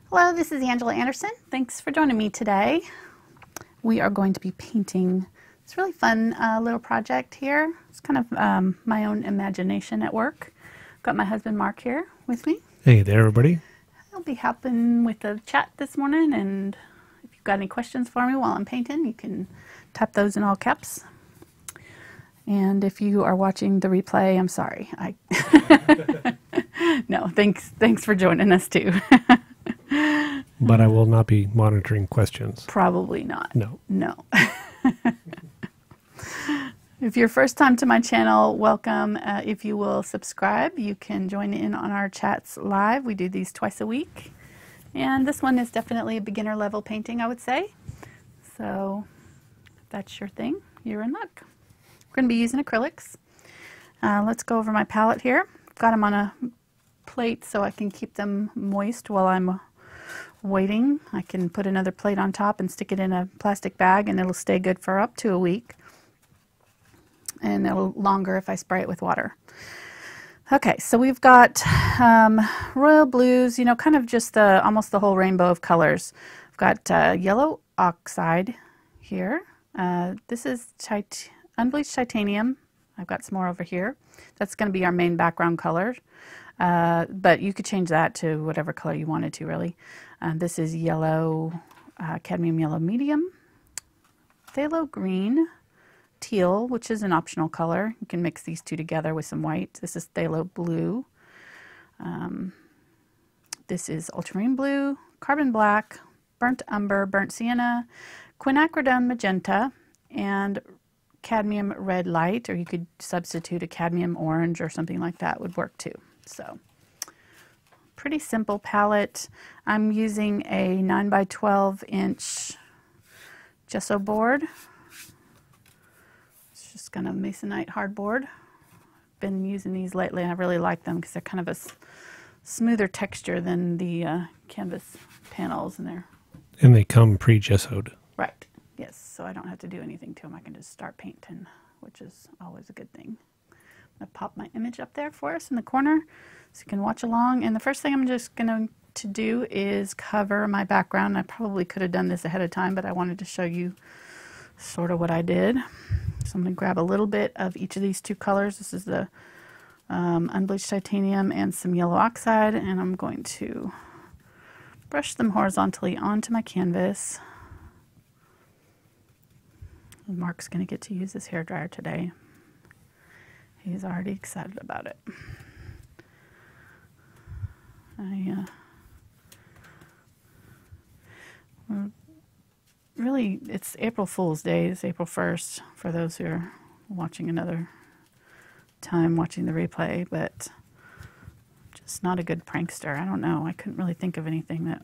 Hello, this is Angela Anderson. Thanks for joining me today. We are going to be painting this really fun little project here. It's kind of my own imagination at work. Got my husband Mark here with me. Hey there, everybody. I'll be helping with the chat this morning, and if you've got any questions for me while I'm painting, you can type those in all caps. And if you are watching the replay, I'm sorry. No, thanks for joining us too. But I will not be monitoring questions. Probably not. No. If you're first time to my channel, welcome. If you will subscribe, you can join in on our chats live. We do these twice a week. And this one is definitely a beginner level painting, I would say. So if that's your thing, you're in luck. We're going to be using acrylics. Let's go over my palette here. I've got them on a plate so I can keep them moist while I'm waiting. I can put another plate on top and stick it in a plastic bag, and it'll stay good for up to a week. And it'll longer if I spray it with water. Okay, so we've got royal blues, you know, kind of just almost the whole rainbow of colors. I've got yellow oxide here. This is unbleached titanium. I've got some more over here. That's going to be our main background color. But you could change that to whatever color you wanted to, really. This is yellow, cadmium yellow medium, phthalo green, teal, which is an optional color. You can mix these two together with some white. This is phthalo blue. This is ultramarine blue, carbon black, burnt umber, burnt sienna, quinacridone magenta, and cadmium red light, or you could substitute a cadmium orange or something like that would work too. So pretty simple palette. I'm using a 9 by 12 inch gesso board. It's just kind of masonite hardboard. Been using these lately, and I really like them because they're kind of a smoother texture than the canvas panels, And they come pre-gessoed. Right. Yes. So I don't have to do anything to them. I can just start painting, which is always a good thing. I'm going to pop my image up there for us in the corner so you can watch along. And the first thing I'm just going to do is cover my background. I probably could have done this ahead of time, but I wanted to show you sort of what I did. So I'm going to grab a little bit of each of these two colors. This is the unbleached titanium and some yellow oxide, and I'm going to brush them horizontally onto my canvas. Mark's going to get to use this hairdryer today. He's already excited about it. Really, it's April Fool's Day. It's April 1st for those who are watching another time, watching the replay, but just not a good prankster. I don't know. I couldn't really think of anything that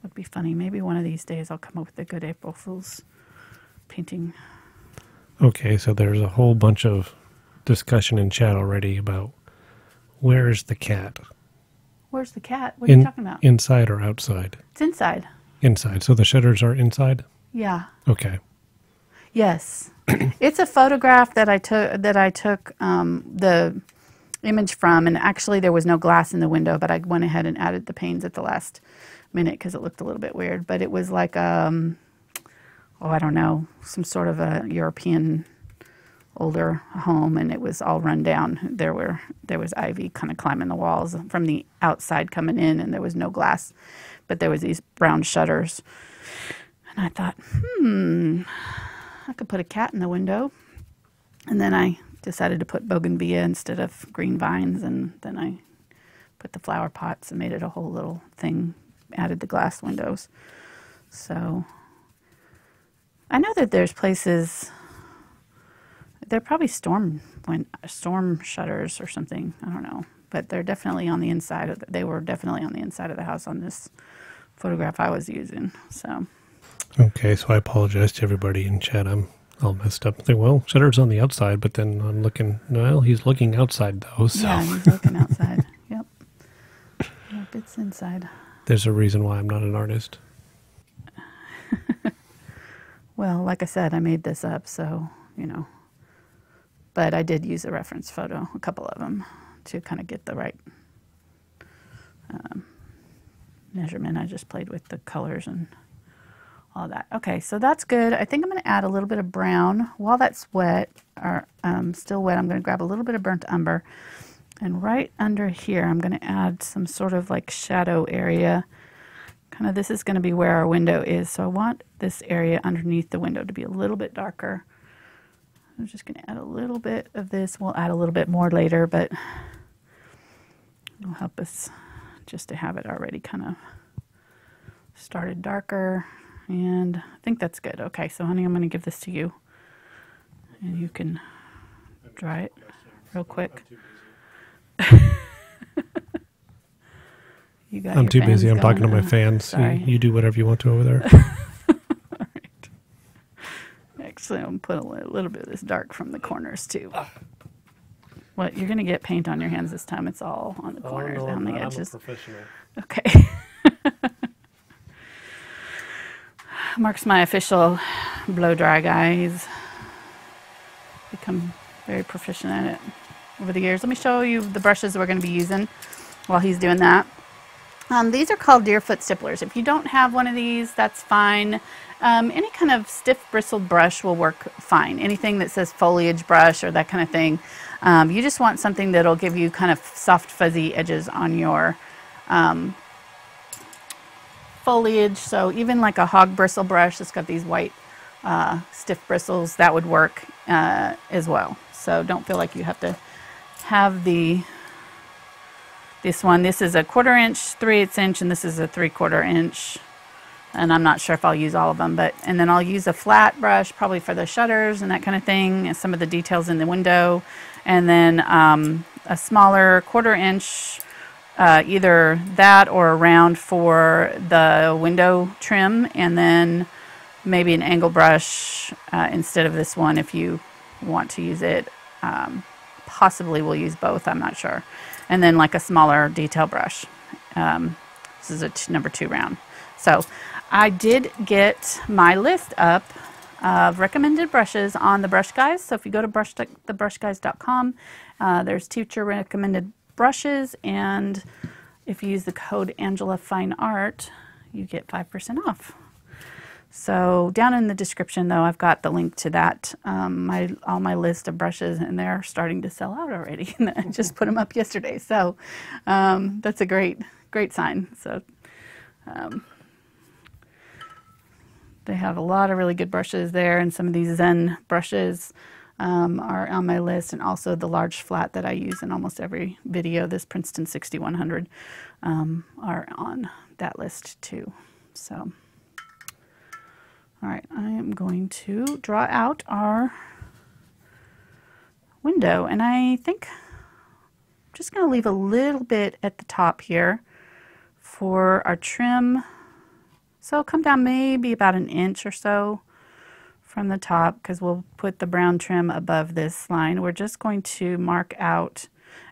would be funny. Maybe one of these days I'll come up with a good April Fool's painting. Okay, so there's a whole bunch of discussion in chat already about where's the cat? Where's the cat? What are you talking about? Inside or outside? It's inside. Inside. So the shutters are inside? Yeah. Okay. Yes. It's a photograph that I took the image from, and actually there was no glass in the window, but I went ahead and added the panes at the last minute because it looked a little bit weird. But it was like I don't know, some sort of a European older home, and it was all run down. There was ivy kind of climbing the walls from the outside coming in, and there was no glass, but there was these brown shutters. And I thought, I could put a cat in the window. And then I decided to put bougainvillea instead of green vines, and then I put the flower pots and made it a whole little thing, added the glass windows. So I know that there's places, they're probably storm shutters or something. I don't know, but they're definitely on the inside they were definitely on the inside of the house on this photograph I was using. So. Okay, so I apologize to everybody in chat. I'm all messed up. I think, well, shutter's on the outside, but then I'm looking. Well, he's looking outside though. So. Yeah, he's looking outside. Yep. Yep, it's inside. There's a reason why I'm not an artist. Well, like I said, I made this up, so, you know. But I did use a reference photo, a couple of them, to kind of get the right measurement. I just played with the colors and all that. Okay, so that's good. I think I'm going to add a little bit of brown. While that's wet, or still wet, I'm going to grab a little bit of burnt umber. And right under here, I'm going to add some sort of like shadow area. Kind of, this is going to be where our window is. So I want this area underneath the window to be a little bit darker. I'm just going to add a little bit of this. We'll add a little bit more later, but it'll help us just to have it already kind of started darker. And I think that's good. Okay, so honey, I'm going to give this to you. And you can dry it real quick. I'm too busy. I'm talking to my fans. You do whatever you want to over there. All right. Actually, I'm going to put a little bit of this dark from the corners too. What, you're going to get paint on your hands this time. It's all on the corners and on the edges. I'm a professional. Okay. Mark's my official blow dry guy. He's become very proficient at it over the years. Let me show you the brushes we're going to be using while he's doing that. These are called deerfoot stipplers. If you don't have one of these, that's fine. Any kind of stiff bristled brush will work fine. Anything that says foliage brush or that kind of thing. You just want something that'll give you kind of soft fuzzy edges on your foliage. So even like a hog bristle brush that's got these white stiff bristles, that would work as well. So don't feel like you have to have this one. This is a 1/4 inch, 3/8 inch, and this is a 3/4 inch. And I'm not sure if I'll use all of them, and then I'll use a flat brush probably for the shutters and that kind of thing, and some of the details in the window. And then a smaller 1/4 inch, either that or a round for the window trim, and then maybe an angle brush instead of this one if you want to use it. Possibly we'll use both, I'm not sure. And then like a smaller detail brush. This is a number 2 round. So I did get my list up of recommended brushes on the Brush Guys. So if you go to thebrushguys.com, there's teacher recommended brushes, and if you use the code AngelaFineArt, you get 5% off. So down in the description, though, I've got the link to that, all my list of brushes, and they're starting to sell out already. I just put them up yesterday, so that's a great sign. So they have a lot of really good brushes there, and some of these Zen brushes are on my list, and also the large flat that I use in almost every video, this Princeton 6100, are on that list too. So. All right, I am going to draw out our window, and I think I'm just going to leave a little bit at the top here for our trim. So I'll come down maybe about 1 inch or so from the top, because we'll put the brown trim above this line. We're just going to mark out,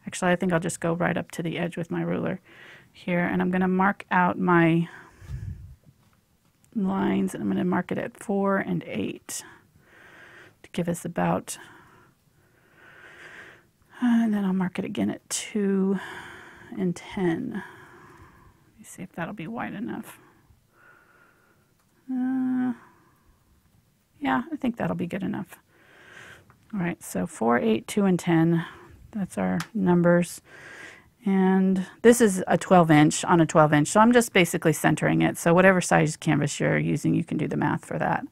actually I think I'll just go right up to the edge with my ruler here, and I'm going to mark out my lines, and I'm going to mark it at 4 and 8 to give us about, and then I'll mark it again at 2 and 10. Let me see if that'll be wide enough. Yeah, I think that'll be good enough. All right, so 4, 8, 2, and 10, that's our numbers. And this is a 12 inch on a 12 inch, so I'm just basically centering it. So whatever size canvas you're using, you can do the math for that.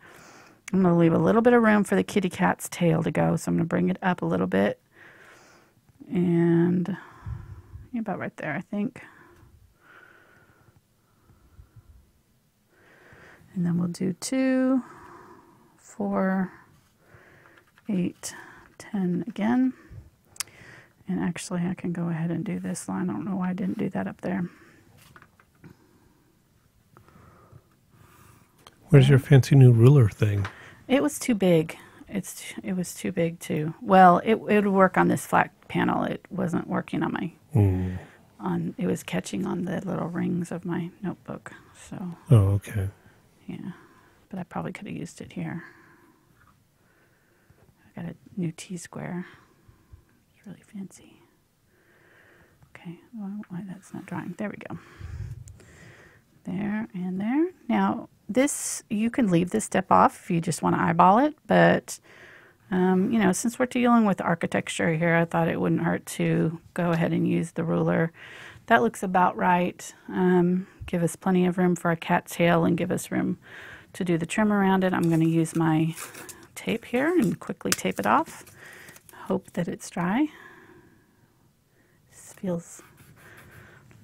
I'm going to leave a little bit of room for the kitty cat's tail to go, so I'm going to bring it up a little bit. And about right there, I think. And then we'll do 2, 4, 8, 10 again. And actually, I can go ahead and do this line. I don't know why I didn't do that up there. Where's your fancy new ruler thing? It was too big. It was too big too. Well, it would work on this flat panel. It wasn't working on my it was catching on the little rings of my notebook. So. Oh, okay. Yeah, but I probably could have used it here. I got a new T-square. It's really fancy. Okay, well, why that's not drawing. There we go. There and there. Now, this, you can leave this step off if you just want to eyeball it, but you know, since we're dealing with architecture here, I thought it wouldn't hurt to go ahead and use the ruler. That looks about right. Give us plenty of room for a cat tail and give us room to do the trim around it. I'm going to use my tape here and quickly tape it off. Hope that it's dry. This feels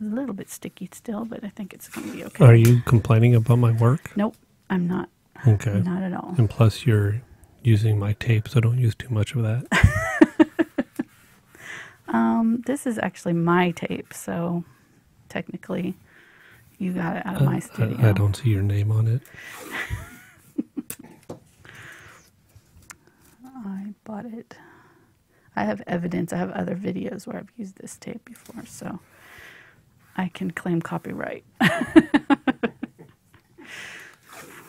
a little bit sticky still, but I think it's going to be okay. Are you complaining about my work? Nope, I'm not. Okay. Not at all. And plus you're using my tape, so don't use too much of that. This is actually my tape, so technically you got it out of my studio. I don't see your name on it. I bought it. I have evidence. I have other videos where I've used this tape before, so I can claim copyright.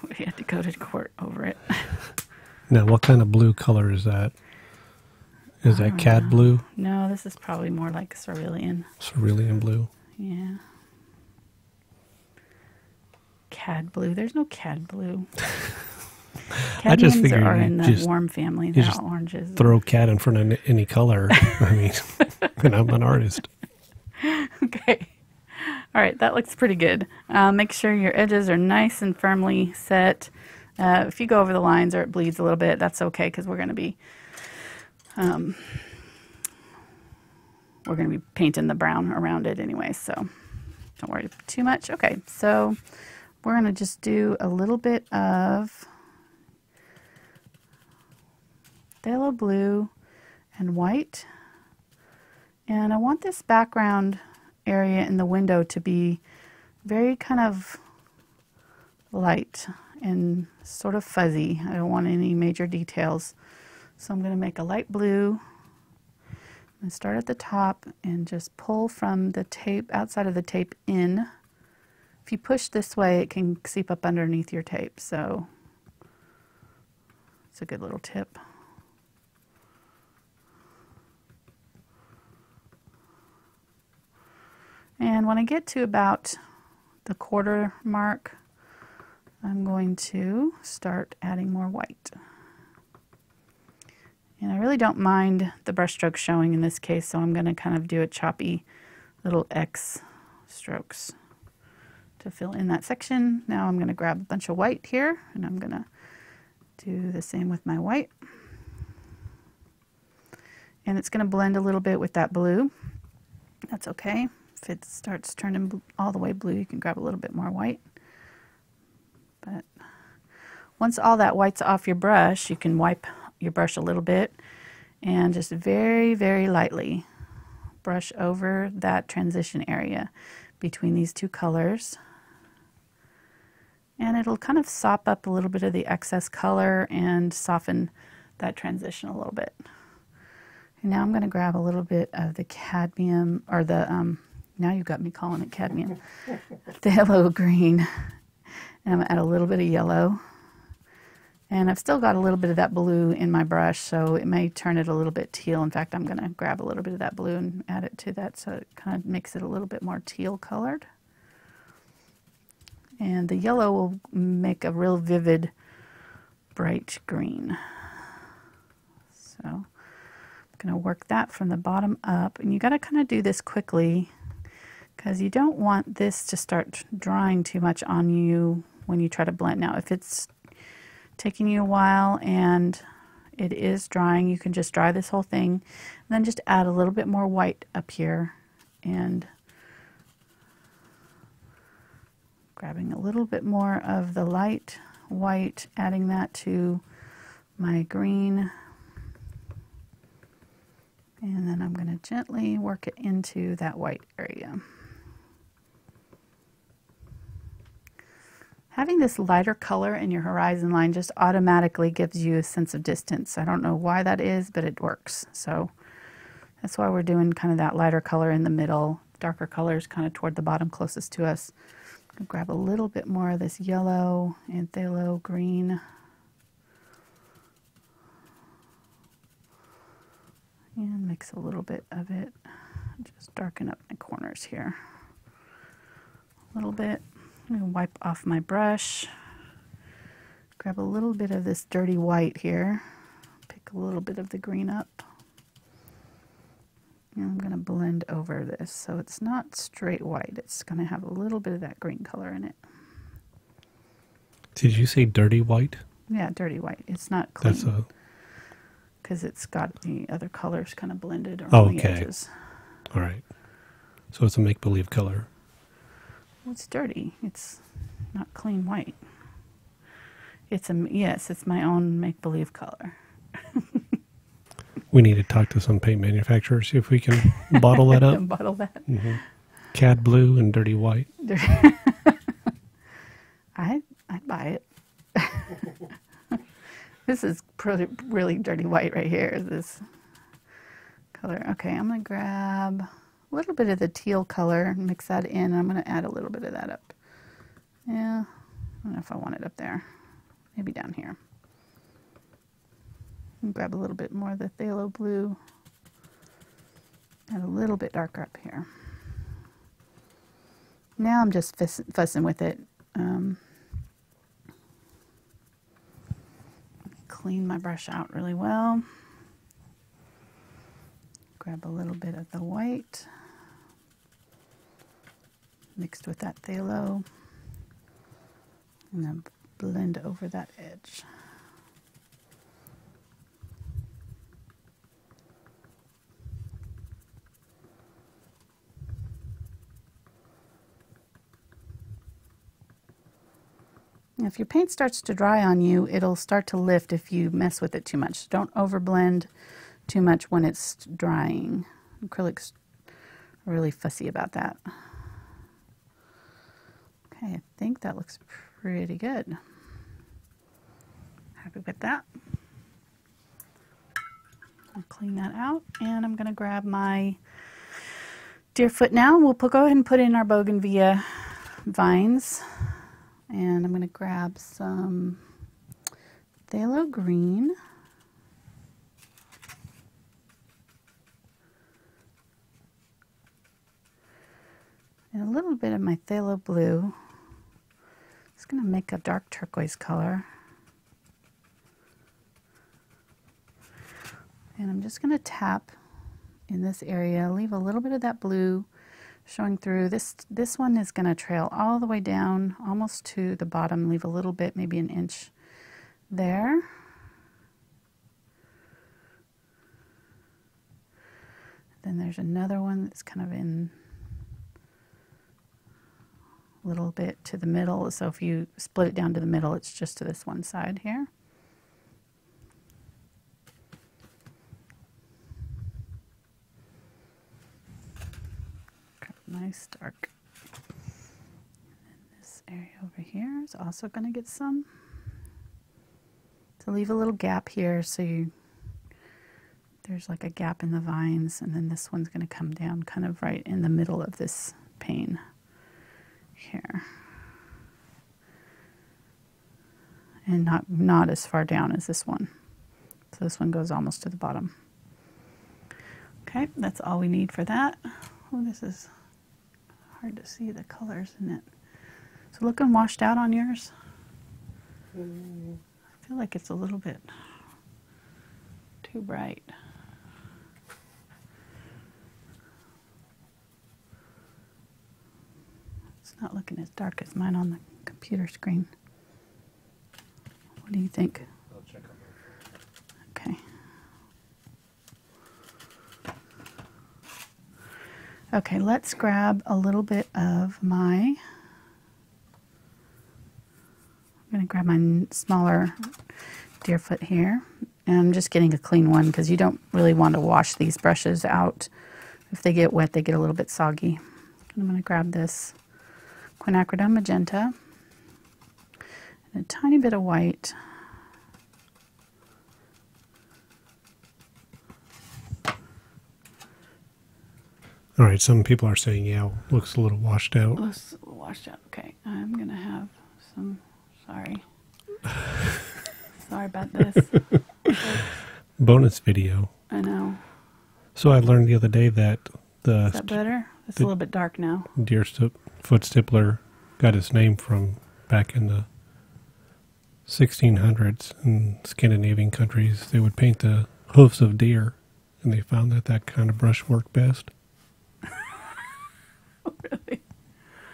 We had to go to court over it. Now, what kind of blue color is that? Is that cad blue? No, this is probably more like cerulean. Cerulean blue? Yeah. Cad blue. There's no cad blue. I just figured are in the just, warm family. You They're just oranges. throw cad in front of any color. I mean, and I'm an artist. Okay. All right, that looks pretty good. Make sure your edges are nice and firmly set. If you go over the lines or it bleeds a little bit, that's okay because we're going to be painting the brown around it anyway, so don't worry too much. Okay, so we're going to just do a little bit of phthalo blue and white, and I want this background area in the window to be very kind of light and sort of fuzzy. I don't want any major details. So I'm going to make a light blue and start at the top and just pull from the tape, outside of the tape in. If you push this way, it can seep up underneath your tape. So it's a good little tip. And when I get to about the quarter mark, I'm going to start adding more white. And I really don't mind the brush strokes showing in this case, so I'm going to kind of do a choppy little X strokes to fill in that section. Now I'm going to grab a bunch of white here, and I'm going to do the same with my white. And it's going to blend a little bit with that blue. That's okay. If it starts turning all the way blue, you can grab a little bit more white. But once all that white's off your brush, you can wipe your brush a little bit and just very, very lightly brush over that transition area between these two colors. And it'll kind of sop up a little bit of the excess color and soften that transition a little bit. And now I'm going to grab a little bit of the cadmium, or the, now you got me calling it cadmium, phthalo green. And I'm going to add a little bit of yellow. And I've still got a little bit of that blue in my brush, so it may turn it a little bit teal. In fact, I'm going to grab a little bit of that blue and add it to that so it kind of makes it a little bit more teal colored. And the yellow will make a real vivid, bright green. So I'm going to work that from the bottom up. And you got to kind of do this quickly because you don't want this to start drying too much on you when you try to blend. Now, if it's taking you a while and it is drying, you can just dry this whole thing and then just add a little bit more white up here and grabbing a little bit more of the light white, adding that to my green, and then I'm going to gently work it into that white area. Having this lighter color in your horizon line just automatically gives you a sense of distance. I don't know why that is, but it works. So that's why we're doing kind of that lighter color in the middle, darker colors kind of toward the bottom closest to us. I'm going to grab a little bit more of this yellow and phthalo green. And mix a little bit of it. Just darken up my corners here a little bit. I'm going to wipe off my brush. Grab a little bit of this dirty white here. Pick a little bit of the green up. And I'm going to blend over this so it's not straight white. It's going to have a little bit of that green color in it. Did you say dirty white? Yeah, dirty white. It's not clean. That's a... Because it's got the other colors kind of blended around the edges. All right. So it's a make-believe color. Well, it's dirty. It's not clean white. Yes, it's my own make-believe color. We need to talk to some paint manufacturers, see if we can bottle that up. Bottle that. Mm-hmm. Cad blue and dirty white. I'd buy it. This is really dirty white right here, this color. Okay, I'm going to grab a little bit of the teal color and mix that in. I'm going to add a little bit of that up. Yeah, I don't know if I want it up there. Maybe down here. And grab a little bit more of the Phthalo Blue. Add a little bit darker up here. Now I'm just fussing with it. Clean my brush out really well. Grab a little bit of the white mixed with that phthalo and then blend over that edge. If your paint starts to dry on you, it'll start to lift if you mess with it too much. Don't overblend too much when it's drying. Acrylics are really fussy about that. Okay, I think that looks pretty good. Happy with that. I'll clean that out, and I'm going to grab my Deerfoot now. We'll go ahead and put in our bougainvillea vines. And I'm going to grab some Phthalo Green. And a little bit of my Phthalo Blue. It's going to make a dark turquoise color. And I'm just going to tap in this area, leave a little bit of that blue showing through. This one is going to trail all the way down almost to the bottom, leave a little bit, maybe an inch there. Then there's another one that's kind of in a little bit to the middle. So if you split it down to the middle, it's just to this one side here. Nice dark. And this area over here is also going to get some. So leave a little gap here so there's like a gap in the vines, and then this one's going to come down kind of right in the middle of this pane here. And not as far down as this one. So this one goes almost to the bottom. Okay, that's all we need for that. Oh, this is hard to see the colors in it. So looking washed out on yours? I feel like it's a little bit too bright. It's not looking as dark as mine on the computer screen. What do you think? I'll check on that. Okay. Okay, let's grab a little bit of I'm going to grab my smaller Deerfoot here. And I'm just getting a clean one because you don't really want to wash these brushes out. If they get wet, they get a little bit soggy. And I'm going to grab this Quinacridone Magenta and a tiny bit of white. All right, some people are saying, yeah, looks a little washed out. Looks a little washed out. Okay, I'm going to have some, sorry. Sorry about this. Bonus video. I know. So I learned the other day that Is that better? It's a little bit dark now. Deerfoot stippler got its name from back in the 1600s in Scandinavian countries. They would paint the hoofs of deer, and they found that that kind of brush worked best. Oh, really?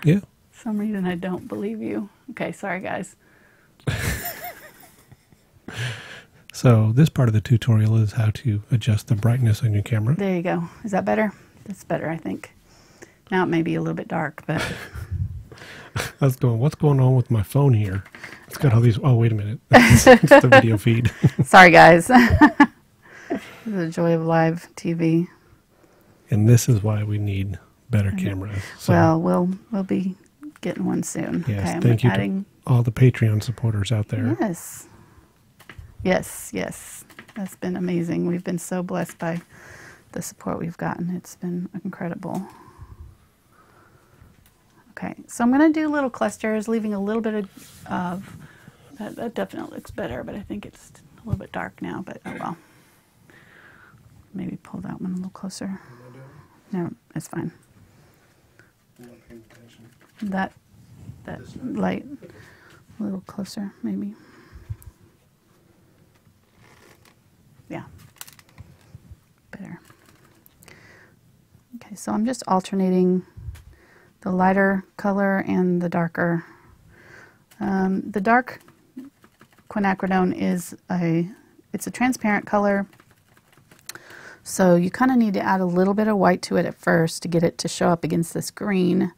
Yeah. For some reason I don't believe you. Okay, sorry guys. So this part of the tutorial is how to adjust the brightness on your camera. There you go. Is that better? That's better, I think. Now it may be a little bit dark, but... I was going, what's going on with my phone here? It's got all these... Oh, wait a minute. It's the video feed. Sorry, guys. The joy of live TV. And this is why we need better cameras. So, Well, we'll be getting one soon. yes, okay, thank you to all the Patreon supporters out there. Yes. Yes, yes. That's been amazing. We've been so blessed by the support we've gotten. It's been incredible. Okay, so I'm going to do little clusters, leaving a little bit of that definitely looks better, but I think it's a little bit dark now, but oh well. Maybe pull that one a little closer. No, it's fine. That light a little closer, maybe. Yeah, better. Okay, so I'm just alternating the lighter color and the darker. The dark quinacridone is it's a transparent color, so you kind of need to add a little bit of white to it at first to get it to show up against this green,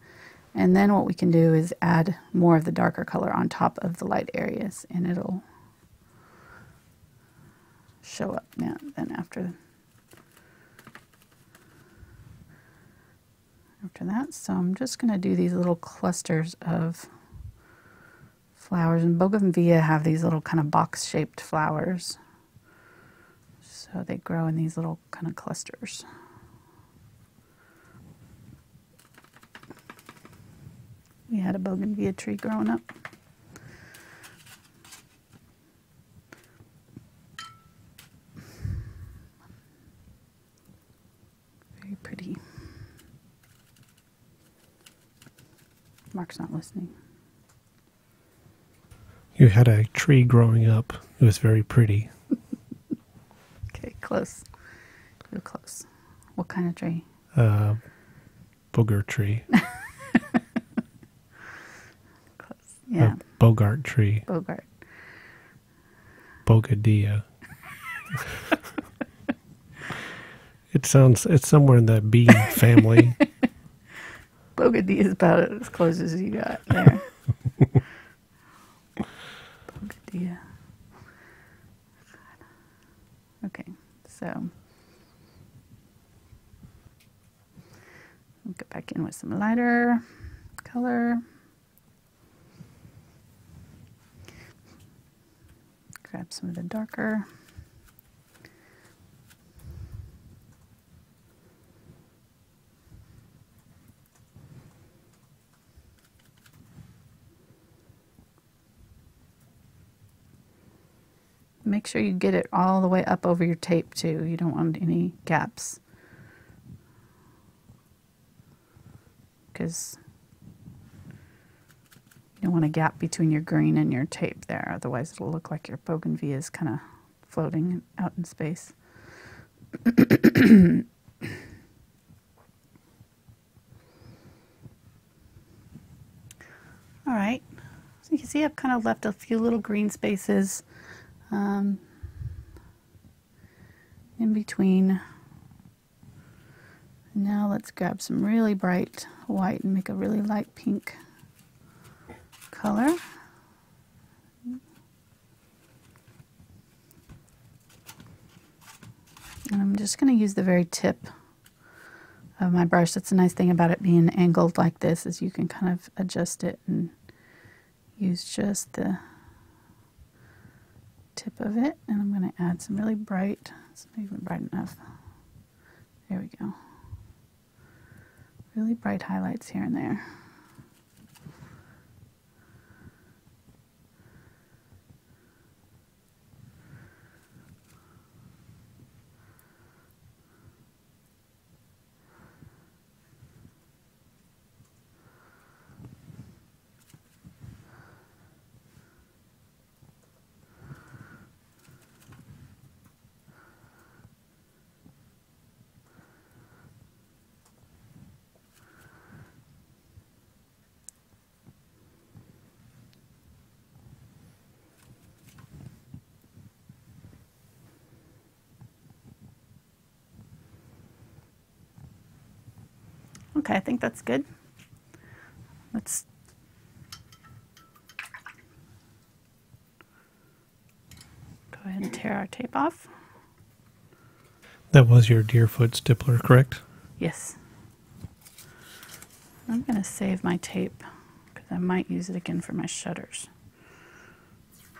and then what we can do is add more of the darker color on top of the light areas, and it'll show up now then after that. So I'm just going to do these little clusters of flowers, and bougainvillea have these little kind of box-shaped flowers, so they grow in these little kind of clusters. We had a bougainvillea tree growing up. Very pretty. Mark's not listening. You had a tree growing up. It was very pretty. Okay, close. Real close. What kind of tree? Booger tree. Close. Yeah. A Bogart tree. Bogart. Bougainvillea. It's somewhere in the bee family. Bougainvillea is about as close as you got there. Bougainvillea. Okay, so we'll get back in with some lighter color. Grab some of the darker. Make sure you get it all the way up over your tape too. You don't want any gaps, because you don't want a gap between your green and your tape there. Otherwise it'll look like your bougainvillea is kind of floating out in space. All right, so you can see I've kind of left a few little green spaces in between. Now let's grab some really bright white and make a really light pink color. And I'm just going to use the very tip of my brush. That's a nice thing about it being angled like this, is you can kind of adjust it and use just the tip of it. And I'm going to add some really bright, it's not even bright enough. There we go. Really bright highlights here and there. Okay, I think that's good. Let's go ahead and tear our tape off. That was your Deerfoot stippler, correct? Yes. I'm going to save my tape because I might use it again for my shutters.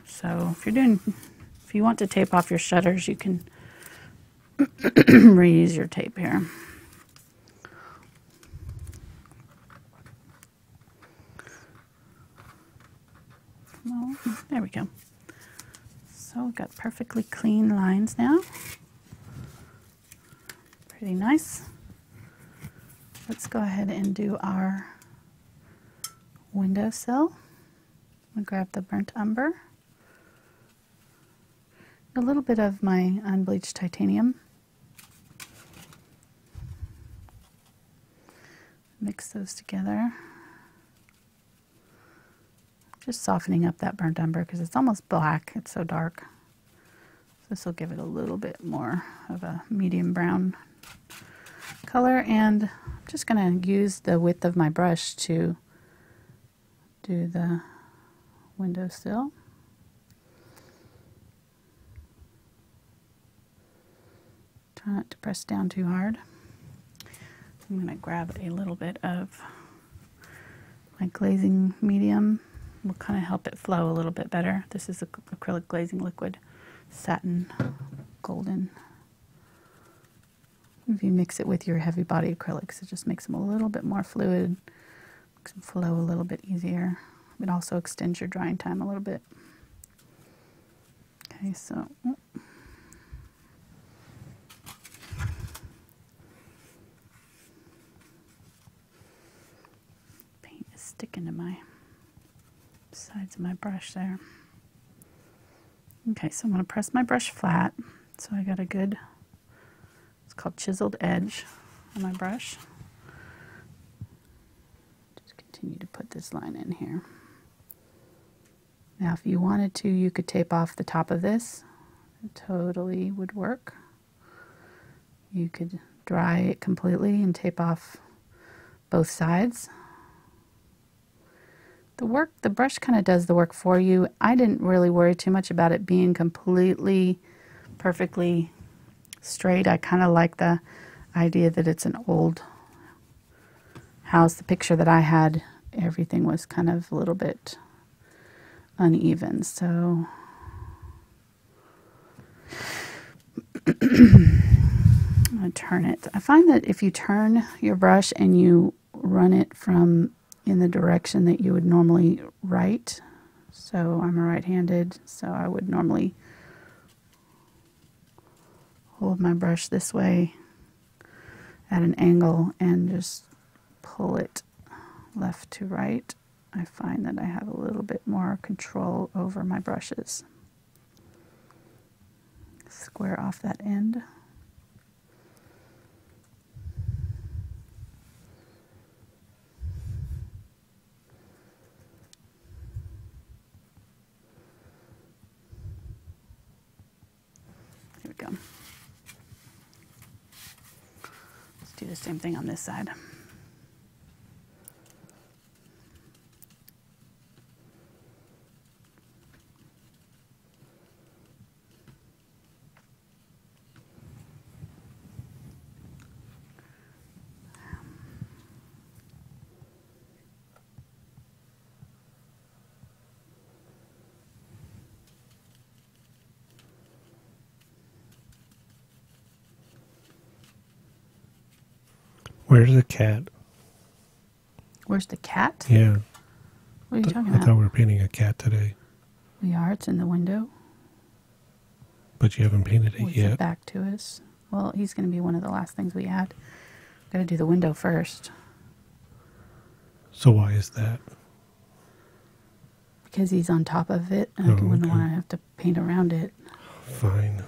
So if you want to tape off your shutters, you can reuse your tape here. Well, there we go. So we've got perfectly clean lines now. Pretty nice. Let's go ahead and do our windowsill. I'll grab the burnt umber. A little bit of my unbleached titanium. Mix those together. Just softening up that burnt umber because it's almost black. It's so dark. So this will give it a little bit more of a medium brown color, and I'm just going to use the width of my brush to do the windowsill. Try not to press down too hard. I'm going to grab a little bit of my glazing medium. Will kind of help it flow a little bit better. This is acrylic glazing liquid, satin golden. If you mix it with your heavy body acrylics, it just makes them a little bit more fluid, makes them flow a little bit easier. It also extends your drying time a little bit. Okay, so paint is sticking to my sides of my brush there. Okay, so I'm going to press my brush flat so I got a good, it's called chiseled edge on my brush. Just continue to put this line in here. Now if you wanted to, you could tape off the top of this. It totally would work. You could dry it completely and tape off both sides. The brush kind of does the work for you. I didn't really worry too much about it being completely, perfectly straight. I kind of like the idea that it's an old house. The picture that I had, everything was kind of a little bit uneven. So I'm going to turn it. I find that if you turn your brush and you run it from in the direction that you would normally write. So I'm a right-handed, so I would normally hold my brush this way at an angle and just pull it left to right. I find that I have a little bit more control over my brushes. Square off that end. There we go. Let's do the same thing on this side. Where's the cat? Where's the cat? Yeah. What are you talking I about? thought we were painting a cat today. We are. It's in the window. But you haven't painted it With yet. it back to us. Well, he's going to be one of the last things we add. Got to do the window first. So why is that? Because he's on top of it, and I wouldn't want to have to paint around it. Fine.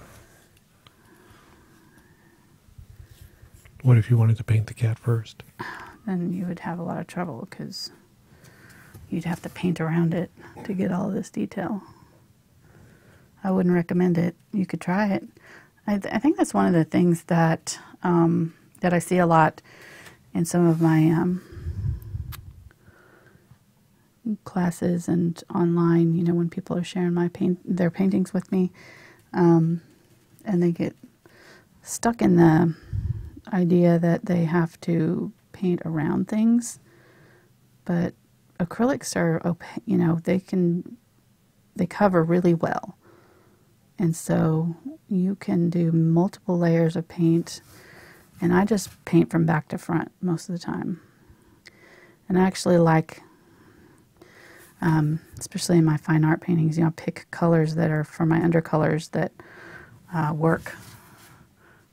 What if you wanted to paint the cat first? Then you would have a lot of trouble because you'd have to paint around it to get all this detail. I wouldn't recommend it. You could try it. I think that's one of the things that that I see a lot in some of my classes and online, you know, when people are sharing their paintings with me, and they get stuck in the idea that they have to paint around things. But acrylics are opaque, you know, they cover really well. And so you can do multiple layers of paint, and I just paint from back to front most of the time. And I actually like, especially in my fine art paintings, you know, pick colors that are for my undercolors that work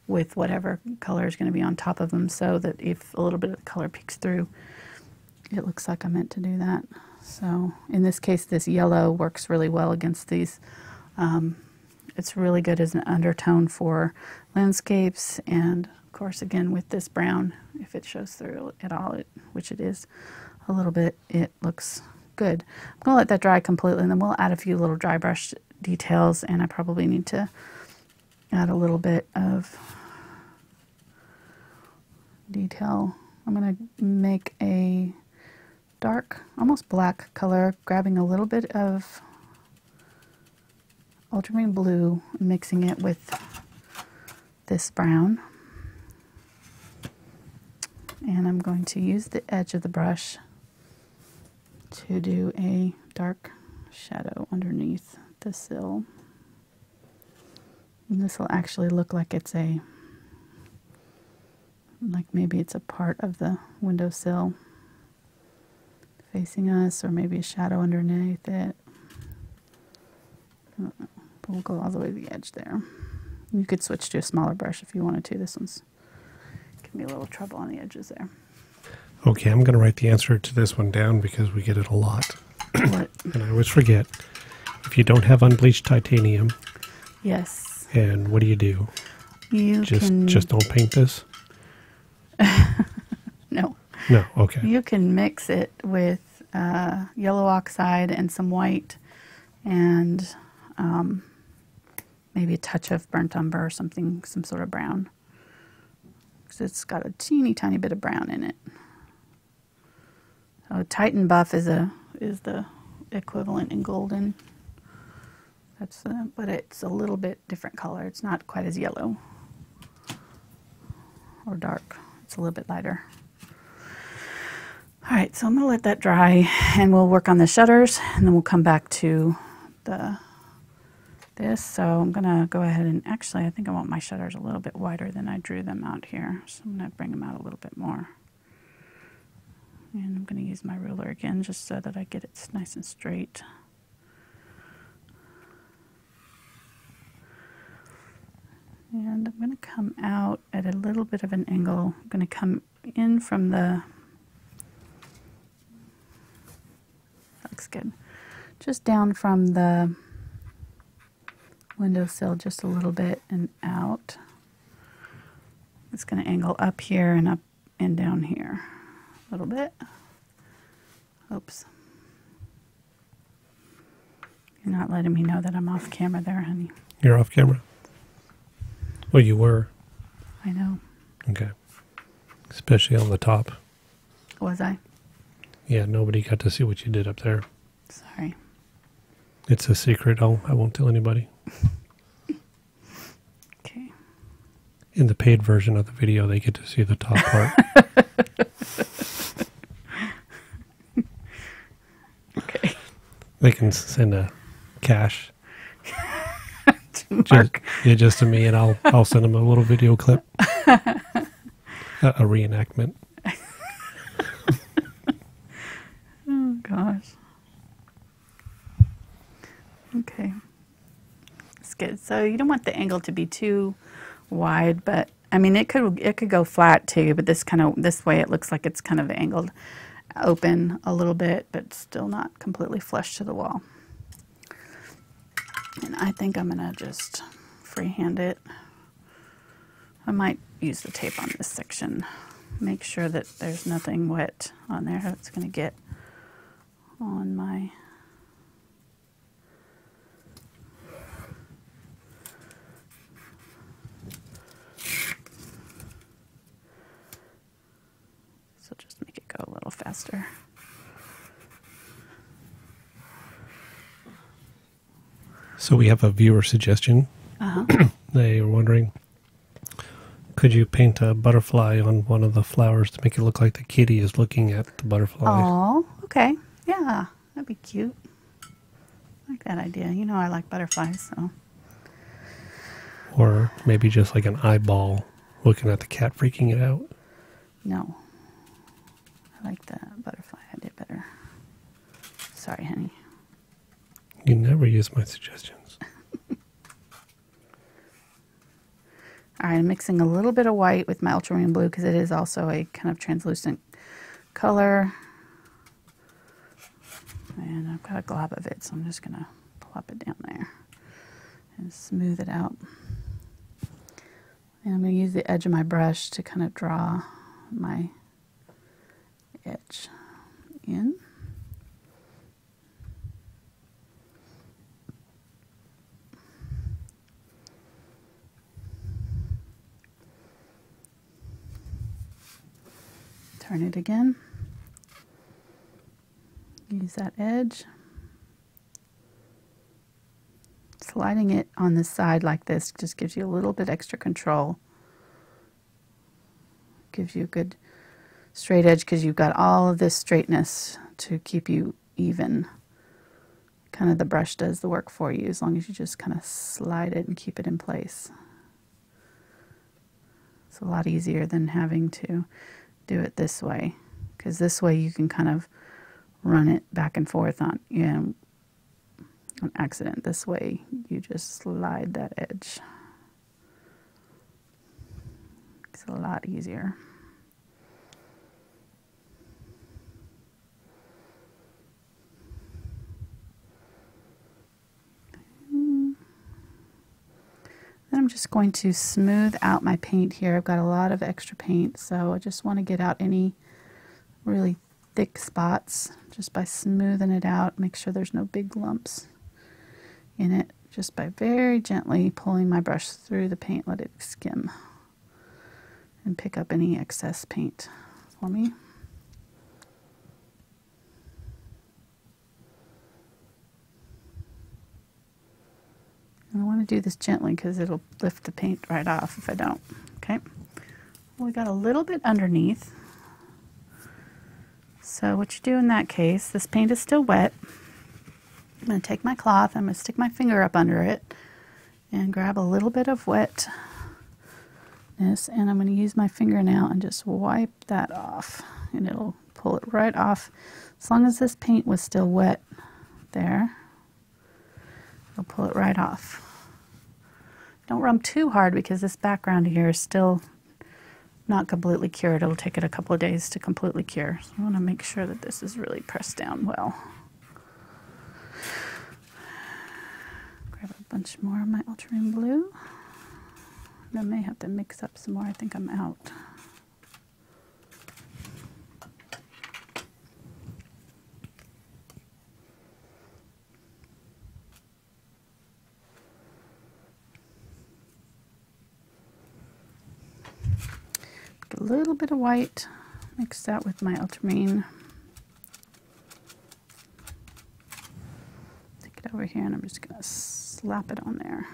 with whatever color is going to be on top of them, so that if a little bit of the color peeks through, it looks like I meant to do that. So in this case, this yellow works really well against these. It's really good as an undertone for landscapes, and of course, again, with this brown, if it shows through at all, which it is a little bit, it looks good. I'm going to let that dry completely, and then we'll add a few little dry brush details, and I probably need to add a little bit of detail. I'm going to make a dark, almost black color, grabbing a little bit of Ultramarine Blue, mixing it with this brown. And I'm going to use the edge of the brush to do a dark shadow underneath the sill. And this will actually look like it's like maybe it's a part of the windowsill facing us, or maybe a shadow underneath it. But we'll go all the way to the edge there. You could switch to a smaller brush if you wanted to. This one's giving me a little trouble on the edges there. Okay, I'm going to write the answer to this one down because we get it a lot. What? And I always forget. If you don't have unbleached titanium, yes. And what do? You just don't paint this? No. No, okay. You can mix it with yellow oxide and some white, and maybe a touch of burnt umber or something, some sort of brown, because it's got a teeny tiny bit of brown in it. So Titan Buff is the equivalent in golden. But it's a little bit different color. It's not quite as yellow or dark. It's a little bit lighter. All right, so I'm going to let that dry, and we'll work on the shutters, and then we'll come back to this. So I'm going to go ahead and actually, I think I want my shutters a little bit wider than I drew them out here. So I'm going to bring them out a little bit more. And I'm going to use my ruler again just so that I get it nice and straight. And I'm going to come out at a little bit of an angle. I'm going to come in from the, looks good, just down from the windowsill just a little bit and out. It's going to angle up here and up and down here a little bit. Oops. You're not letting me know that I'm off camera there, honey. You're off camera? Well, you were. I know. Okay. Especially on the top. Was I? Yeah, nobody got to see what you did up there. Sorry. It's a secret. I won't tell anybody. Okay. In the paid version of the video, they get to see the top part. Okay. They can send a cash. Mark. Just to me, and I'll send them a little video clip. A reenactment. Oh, gosh. Okay. That's good. So you don't want the angle to be too wide, but I mean it could go flat too, but this way it looks like it's kind of angled open a little bit, but still not completely flush to the wall. And I think I'm going to just freehand it. I might use the tape on this section. Make sure that there's nothing wet on there that's going to get on my... faster. So we have a viewer suggestion. They were wondering, could you paint a butterfly on one of the flowers to make it look like the kitty is looking at the butterfly? Oh, okay. Yeah, that'd be cute. I like that idea. You know I like butterflies, so. Or maybe just like an eyeball looking at the cat freaking it out. No. I like the butterfly idea better. Sorry, honey. You never use my suggestions. All right, I'm mixing a little bit of white with my ultramarine blue because it is also a kind of translucent color. And I've got a glob of it, so I'm just going to plop it down there and smooth it out. And I'm going to use the edge of my brush to kind of draw my edge in. Turn it again. Use that edge. Sliding it on the side like this just gives you a little bit extra control. Gives you a good straight edge because you've got all of this straightness to keep you even. Kind of the brush does the work for you as long as you just kind of slide it and keep it in place. It's a lot easier than having to do it this way, because this way you can kind of run it back and forth on, you know, on accident. This way you just slide that edge. It's a lot easier. Then I'm just going to smooth out my paint here. I've got a lot of extra paint, so I just want to get out any really thick spots just by smoothing it out. Make sure there's no big lumps in it, just by very gently pulling my brush through the paint. Let it skim and pick up any excess paint for me. I want to do this gently because it'll lift the paint right off if I don't. Okay, well, we got a little bit underneath. So what you do in that case, this paint is still wet. I'm going to take my cloth, I'm going to stick my finger up under it and grab a little bit of wetness, and I'm going to use my fingernail and just wipe that off, and it'll pull it right off. As long as this paint was still wet there, it'll pull it right off. Don't rub too hard because this background here is still not completely cured. It'll take it a couple of days to completely cure. So you want to make sure that this is really pressed down well. Grab a bunch more of my ultramarine blue. I may have to mix up some more. I think I'm out. A little bit of white, mix that with my ultramarine. Take it over here and I'm just going to slap it on there.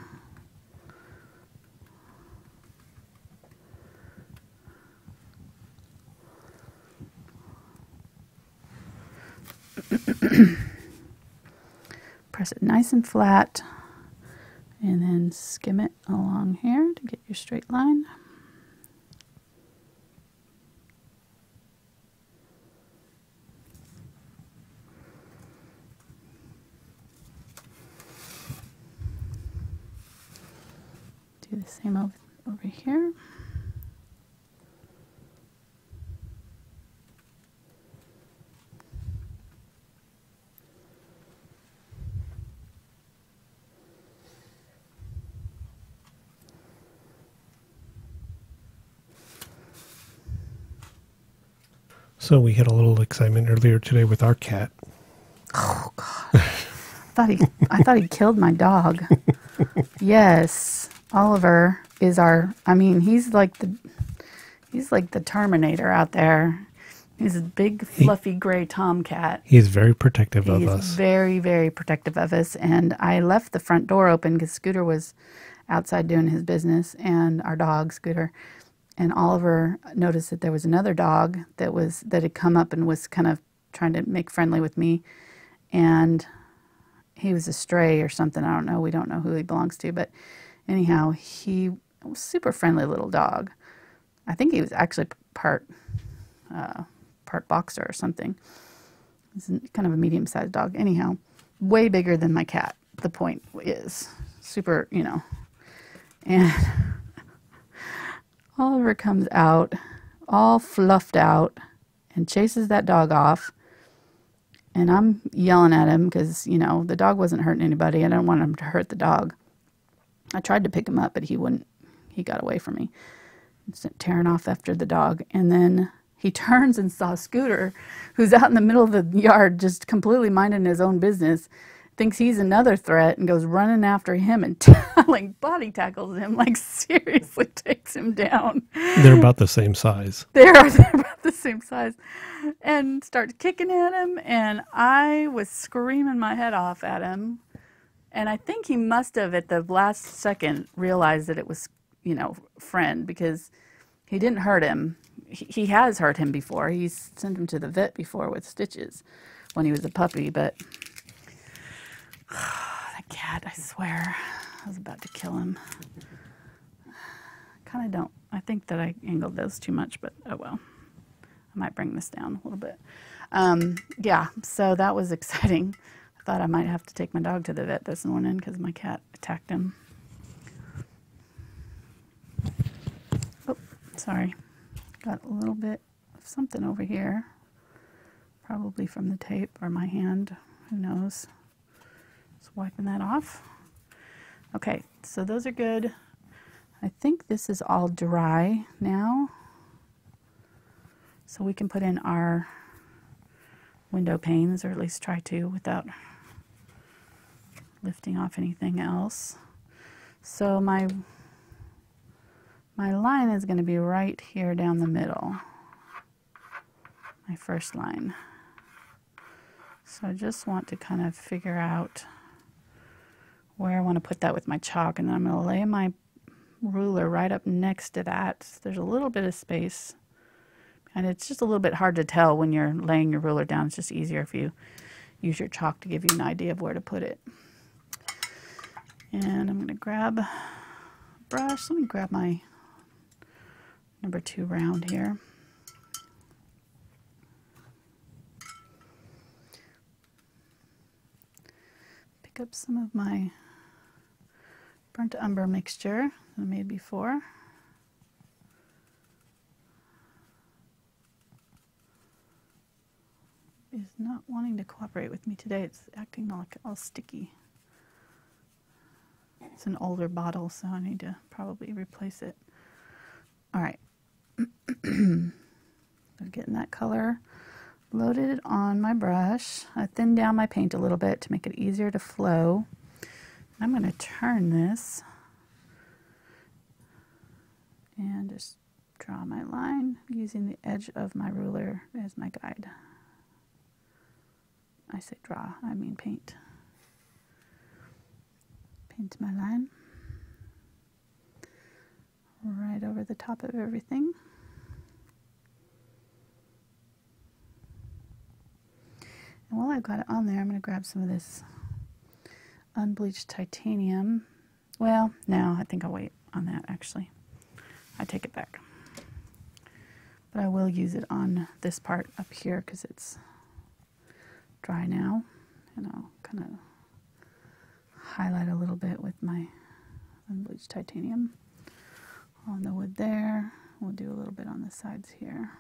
Press it nice and flat and then skim it along here to get your straight line. Do the same over here. So we had a little excitement earlier today with our cat. Oh God! I thought he killed my dog. Yes, Oliver is our. I mean, he's like the Terminator out there. He's a big, fluffy gray tomcat. He's very protective of us. He's very, very protective of us. And I left the front door open because Scooter was outside doing his business, and our dog, Scooter. And Oliver noticed that there was another dog that had come up and was kind of trying to make friendly with me. And he was a stray or something. I don't know. We don't know who he belongs to. But anyhow, he was a super friendly little dog. I think he was actually part boxer or something. He's kind of a medium-sized dog. Anyhow, way bigger than my cat. The point is, super, you know. And Oliver comes out, all fluffed out, and chases that dog off. And I'm yelling at him because, you know, the dog wasn't hurting anybody. I didn't want him to hurt the dog. I tried to pick him up, but he wouldn't. He got away from me. He's tearing off after the dog. And then he turns and saw Scooter, who's out in the middle of the yard just completely minding his own business, thinks he's another threat and goes running after him and like body tackles him, like seriously takes him down. They're about the same size. They're about the same size. And starts kicking at him, and I was screaming my head off at him. And I think he must have, at the last second, realized that it was, you know, friend, because he didn't hurt him. He has hurt him before. He's sent him to the vet before with stitches when he was a puppy, but that cat, I swear, I was about to kill him. Kind of don't. I think that I angled those too much, but oh well. I might bring this down a little bit. Yeah, so that was exciting. I thought I might have to take my dog to the vet this morning because my cat attacked him. Oh, sorry. Got a little bit of something over here. Probably from the tape or my hand. Who knows? Just wiping that off. Okay, so those are good. I think this is all dry now. So we can put in our window panes, or at least try to, without lifting off anything else. So my line is going to be right here down the middle, my first line. So I just want to kind of figure out where I want to put that with my chalk, and then I'm going to lay my ruler right up next to that. There's a little bit of space, and it's just a little bit hard to tell when you're laying your ruler down. It's just easier if you use your chalk to give you an idea of where to put it. And I'm going to grab a brush. Let me grab my number 2 round here. Pick up some of my burnt umber mixture that I made before. Is not wanting to cooperate with me today. It's acting like all sticky. It's an older bottle, so I need to probably replace it. All right. I'm getting that color loaded on my brush. I thinned down my paint a little bit to make it easier to flow. I'm going to turn this and just draw my line using the edge of my ruler as my guide. I say draw, I mean paint. Paint my line right over the top of everything. And while I've got it on there, I'm going to grab some of this Unbleached Titanium. Well, no, I think I'll wait on that actually. I take it back. But I will use it on this part up here because it's dry now. And I'll kind of highlight a little bit with my Unbleached Titanium on the wood there. We'll do a little bit on the sides here.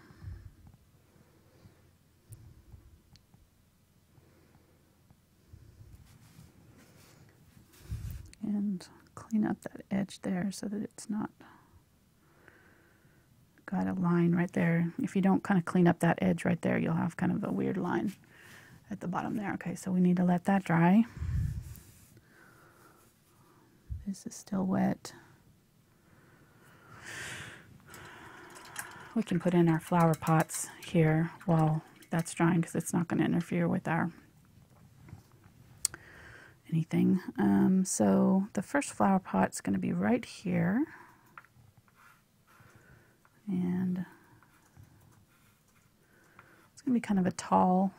And clean up that edge there so that it's not got a line right there. If you don't kind of clean up that edge right there, you'll have kind of a weird line at the bottom there. Okay, so we need to let that dry. This is still wet. we can put in our flower pots here while that's drying, because it's not going to interfere with our anything. So the first flower pot's going to be right here, and it's going to be kind of a tall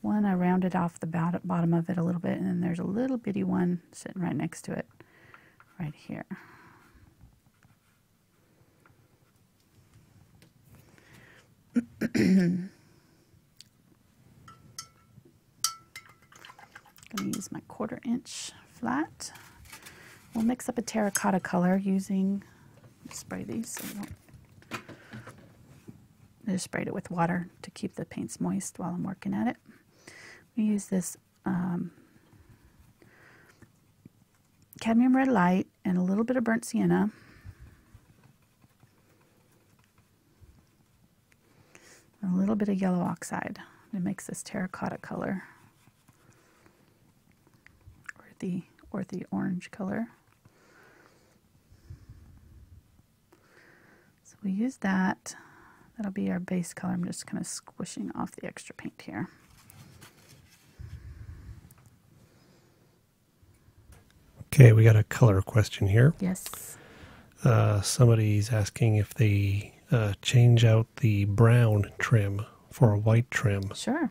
one. I rounded off the bottom of it a little bit, and then there's a little bitty one sitting right next to it right here. I'm going to use my 1/4 inch flat. We'll mix up a terracotta color using, spray these so we don't, I just sprayed it with water to keep the paints moist while I'm working at it. We use this Cadmium Red Light and a little bit of burnt sienna. A little bit of yellow oxide. It makes this terracotta color, or the orange color. So we use that. That'll be our base color. I'm just kind of squishing off the extra paint here. Okay, we got a color question here. Yes. Somebody's asking if they change out the brown trim for a white trim. Sure.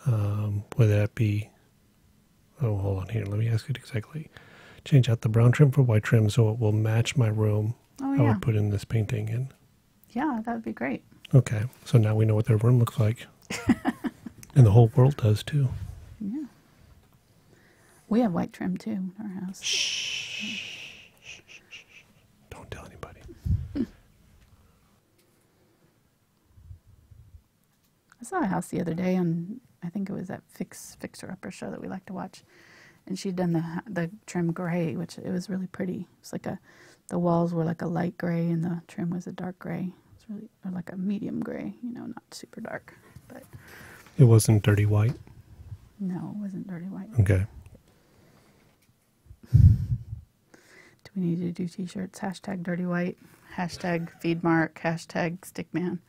Would that be... Oh, hold on here. Let me ask it exactly. Change out the brown trim for white trim so it will match my room. Oh, I yeah. would put in this painting in. Yeah, that would be great. Okay, so now we know what their room looks like. And the whole world does too. Yeah. We have white trim too in our house. Shh. Don't tell anybody. I saw a house the other day on, I think it was that Fixer Upper show that we like to watch, and she'd done the trim gray, which it was really pretty. It's like the walls were like a light gray and the trim was a dark gray. It's really, or like a medium gray, you know, not super dark, but It wasn't dirty white? no, it wasn't dirty white. Okay. Do we need to do t-shirts? Hashtag dirty white, hashtag feed mark, hashtag stickman.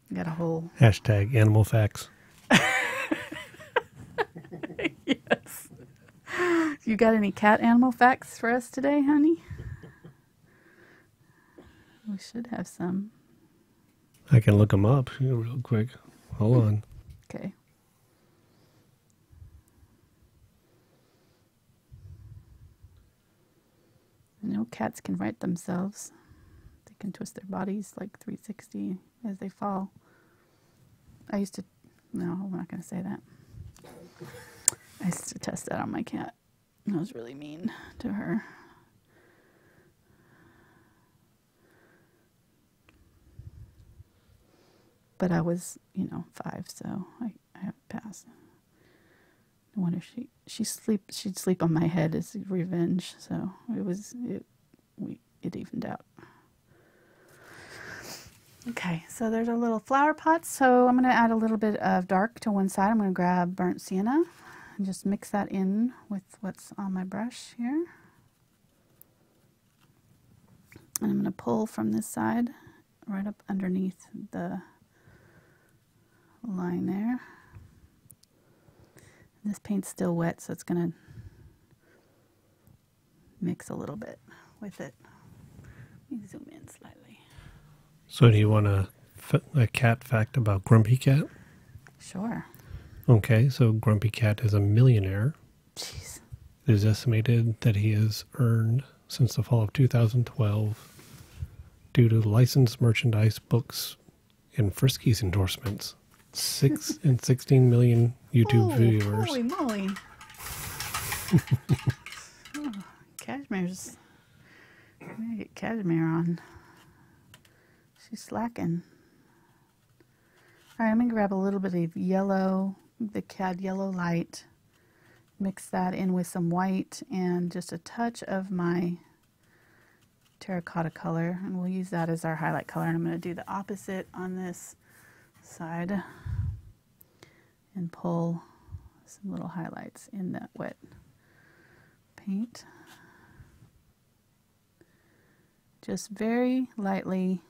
We got a whole... Hashtag animal facts. Yes. You got any cat animal facts for us today, honey? We should have some. I can look them up real quick. Hold on. Okay. I know cats can right themselves. They can twist their bodies like 360 as they fall. I used to... No, I'm not going to say that. I used to test that on my cat. I was really mean to her. But I was, 5, so I have a pass. No wonder she'd sleep on my head as revenge. So it evened out. Okay, so there's our little flower pots. So I'm going to add a little bit of dark to one side. I'm going to grab burnt sienna and just mix that in with what's on my brush here. And I'm going to pull from this side right up underneath the line there. This paint's still wet, so it's going to mix a little bit with it. Let me zoom in slightly. So do you want a cat fact about Grumpy Cat? Sure. Okay, so Grumpy Cat is a millionaire. Jeez. It is estimated that he has earned, since the fall of 2012, due to licensed merchandise, books, and Friskies endorsements, 16 million YouTube viewers. Holy moly. Cashmere's... I'm going to get Cashmere on. She's slacking. All right, I'm going to grab a little bit of yellow, the Cad Yellow Light, mix that in with some white and just a touch of my terracotta color, and we'll use that as our highlight color. And I'm going to do the opposite on this side and pull some little highlights in that wet paint. Just very lightly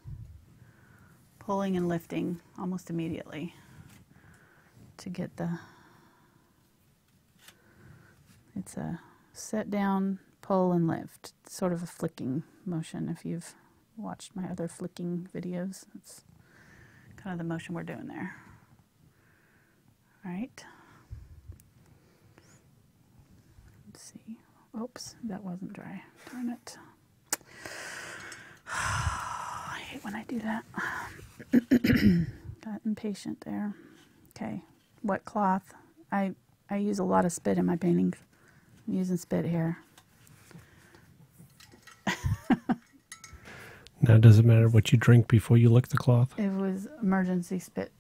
pulling and lifting almost immediately to get the, it's a set down, pull and lift, sort of a flicking motion. If you've watched my other flicking videos, it's kind of the motion we're doing there. All right. Let's see. Oops, that wasn't dry. Darn it. I hate when I do that. Got impatient there. Okay, wet cloth. I use a lot of spit in my paintings. I'm using spit here. Now, does it matter what you drink before you lick the cloth? It was emergency spit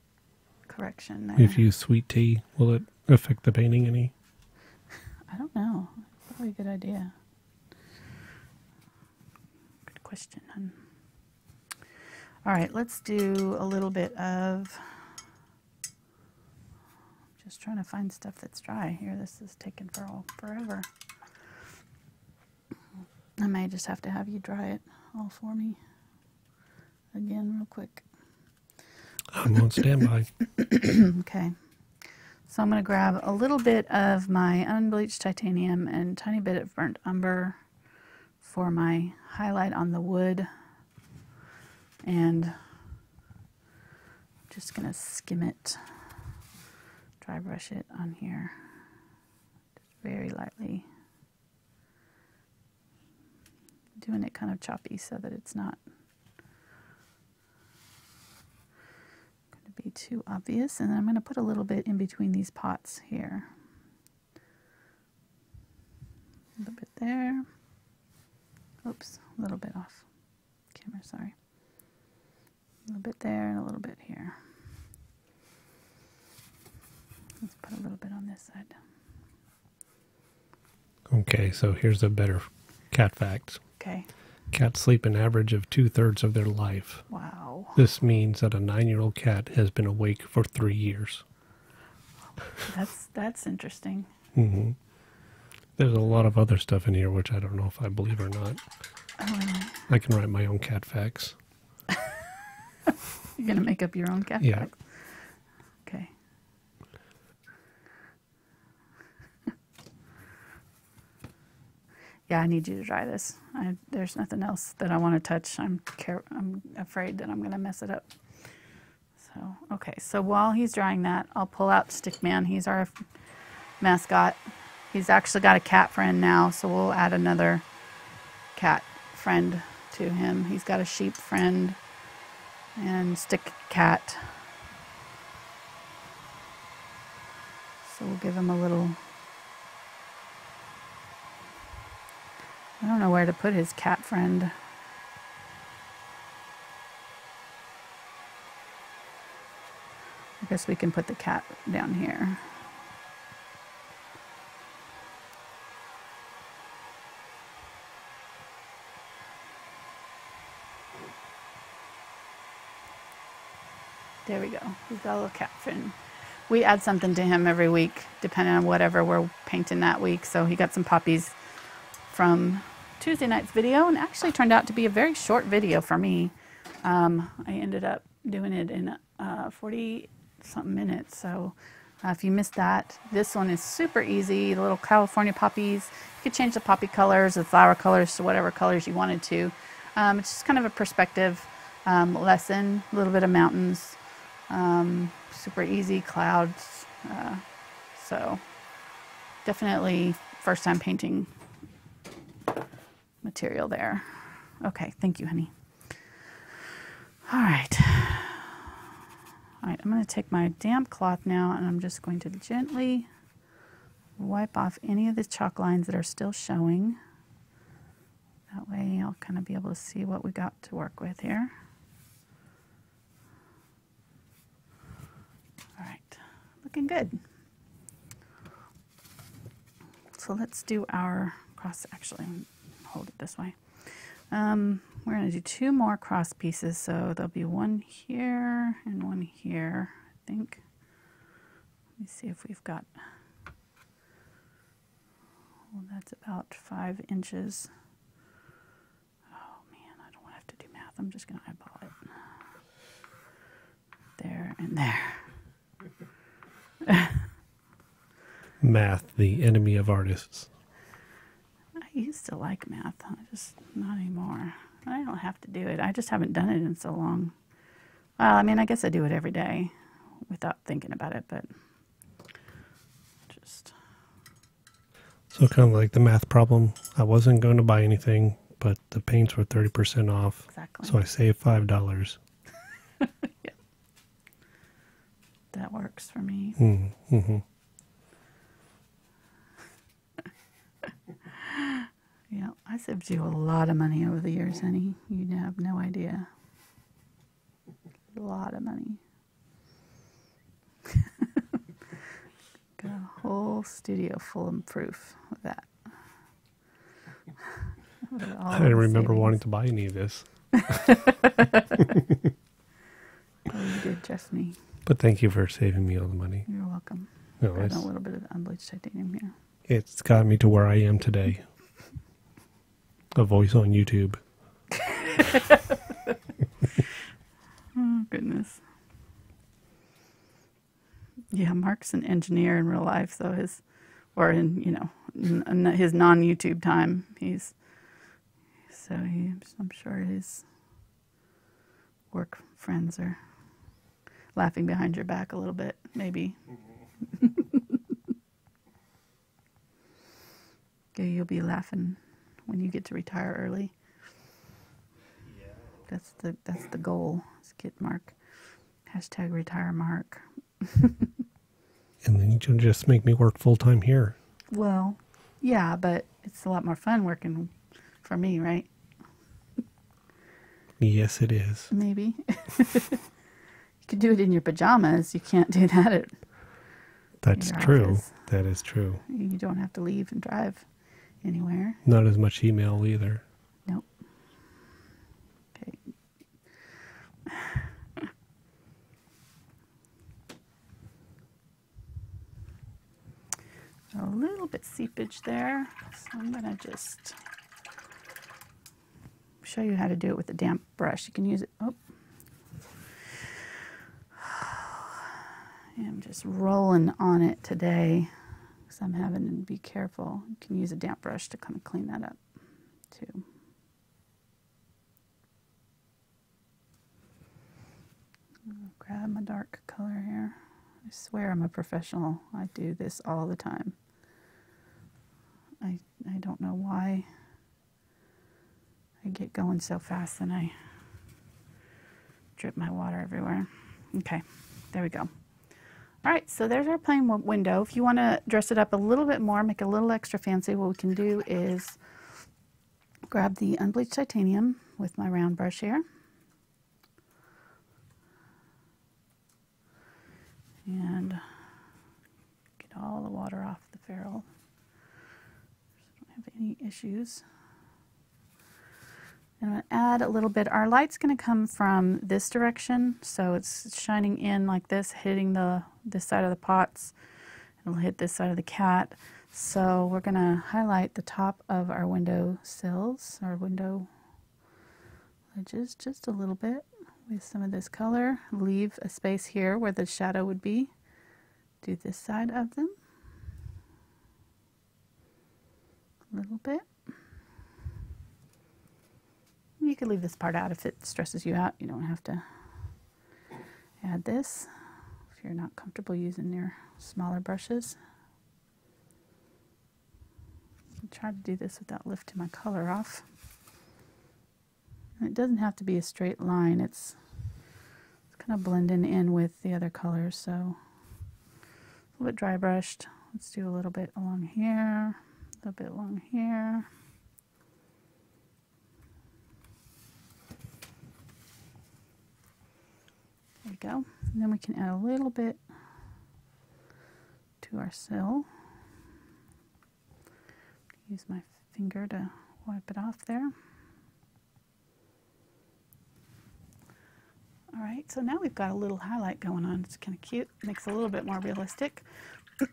correction there. If you use sweet tea, will it affect the painting any? I don't know. Probably a good idea. Good question, hon. All right, let's do a little bit of, just trying to find stuff that's dry here. This is taking forever. I may just have to have you dry it all for me again real quick. I'm on standby. Okay. So I'm going to grab a little bit of my unbleached titanium and a tiny bit of burnt umber for my highlight on the wood. And I'm just going to skim it, dry brush it on here, just very lightly. Doing it kind of choppy so that it's not going to be too obvious. And then I'm going to put a little bit in between these pots here. A little bit there. Oops, a little bit off camera, sorry. A little bit there and a little bit here. Let's put a little bit on this side. Okay, so here's a better cat fact. Okay. Cats sleep an average of 2/3 of their life. Wow. This means that a 9-year-old cat has been awake for 3 years. That's interesting. Mm-hmm. There's a lot of other stuff in here which I don't know if I believe or not. Oh, really? I can write my own cat facts. You're going to make up your own cat Yeah. facts? Okay. Yeah, I need you to dry this. There's nothing else that I want to touch. I'm afraid that I'm going to mess it up. So, okay. So while he's drying that, I'll pull out Stickman. He's our mascot. He's actually got a cat friend now, so we'll add another cat friend to him. He's got a sheep friend and stick cat. So we'll give him a little... I don't know where to put his cat friend. I guess we can put the cat down here. There we go. We've got a little cat friend. We add something to him every week, depending on whatever we're painting that week. So he got some poppies from Tuesday night's video, and actually turned out to be a very short video for me. I ended up doing it in 40-something minutes. So if you missed that, this one is super easy. The little California poppies. You could change the poppy colors, the flower colors to whatever colors you wanted to. It's just kind of a perspective lesson. A little bit of mountains. Super easy, clouds. So definitely first time painting material there. Okay, thank you, honey. All right. All right, I'm going to take my damp cloth now, and I'm just going to gently wipe off any of the chalk lines that are still showing. That way I'll kind of be able to see what we got to work with here. All right, looking good. So let's do our cross, actually, hold it this way. We're going to do 2 more cross pieces, so there'll be one here and one here, I think. Let me see if we've got, well, that's about 5 inches. Oh man, I don't math. I'm just going to eyeball it. There and there. Math, the enemy of artists. I used to like math. I just not anymore. I don't have to do it. I just haven't done it in so long. Well, I mean, I guess I do it every day without thinking about it, but just... So kind of like the math problem. I wasn't going to buy anything, but the paints were 30% off. Exactly. So I saved $5. Yeah. That works for me. Mm-hmm. Yeah, I saved you a lot of money over the years, honey. You have no idea. A lot of money. Got a whole studio full of proof of that. I didn't remember wanting to buy any of this. Oh, you did, trust me. But thank you for saving me all the money. You're welcome. No, Got a little bit of unbleached titanium here. It's got me to where I am today. A voice on YouTube. Oh, goodness. Yeah, Mark's an engineer in real life, so his non-YouTube time, I'm sure his work friends are laughing behind your back a little bit, maybe. Okay, you'll be laughing when you get to retire early. Yeah. That's the goal. Is get Mark. #retire Mark. And then you can just make me work full time here. Well, yeah, but it's a lot more fun working for me, right? Yes, it is. Maybe. You could do it in your pajamas. You can't do that at That's your true. office. That is true. You don't have to leave and drive anywhere. Not as much email either. Nope. Okay. A little bit seepage there, so I'm going to just show you how to do it with a damp brush. You can use it. Oh. I'm just rolling on it today because I'm having to be careful. You can use a damp brush to kind of clean that up too. I'll grab my dark color here. I swear I'm a professional. I do this all the time. I don't know why I get going so fast and I drip my water everywhere. Okay, there we go. All right, so there's our plain window. If you want to dress it up a little bit more, make it a little extra fancy, what we can do is grab the unbleached titanium with my round brush here. And get all the water off the ferrule. Don't have any issues. And I'm going to add a little bit. Our light's going to come from this direction, so it's shining in like this, hitting this side of the pots. It'll hit this side of the cat. So we're going to highlight the top of our window sills, our window ledges, just a little bit with some of this color. Leave a space here where the shadow would be. Do this side of them. A little bit. You could leave this part out if it stresses you out. You don't have to add this if you're not comfortable using your smaller brushes. I'll try to do this without lifting my color off. And it doesn't have to be a straight line. It's kind of blending in with the other colors. So a little bit dry brushed. Let's do a little bit along here, a little bit along here. There we go. And then we can add a little bit to our sill. Use my finger to wipe it off there. All right, so now we've got a little highlight going on. It's kind of cute. Makes it a little bit more realistic. Let's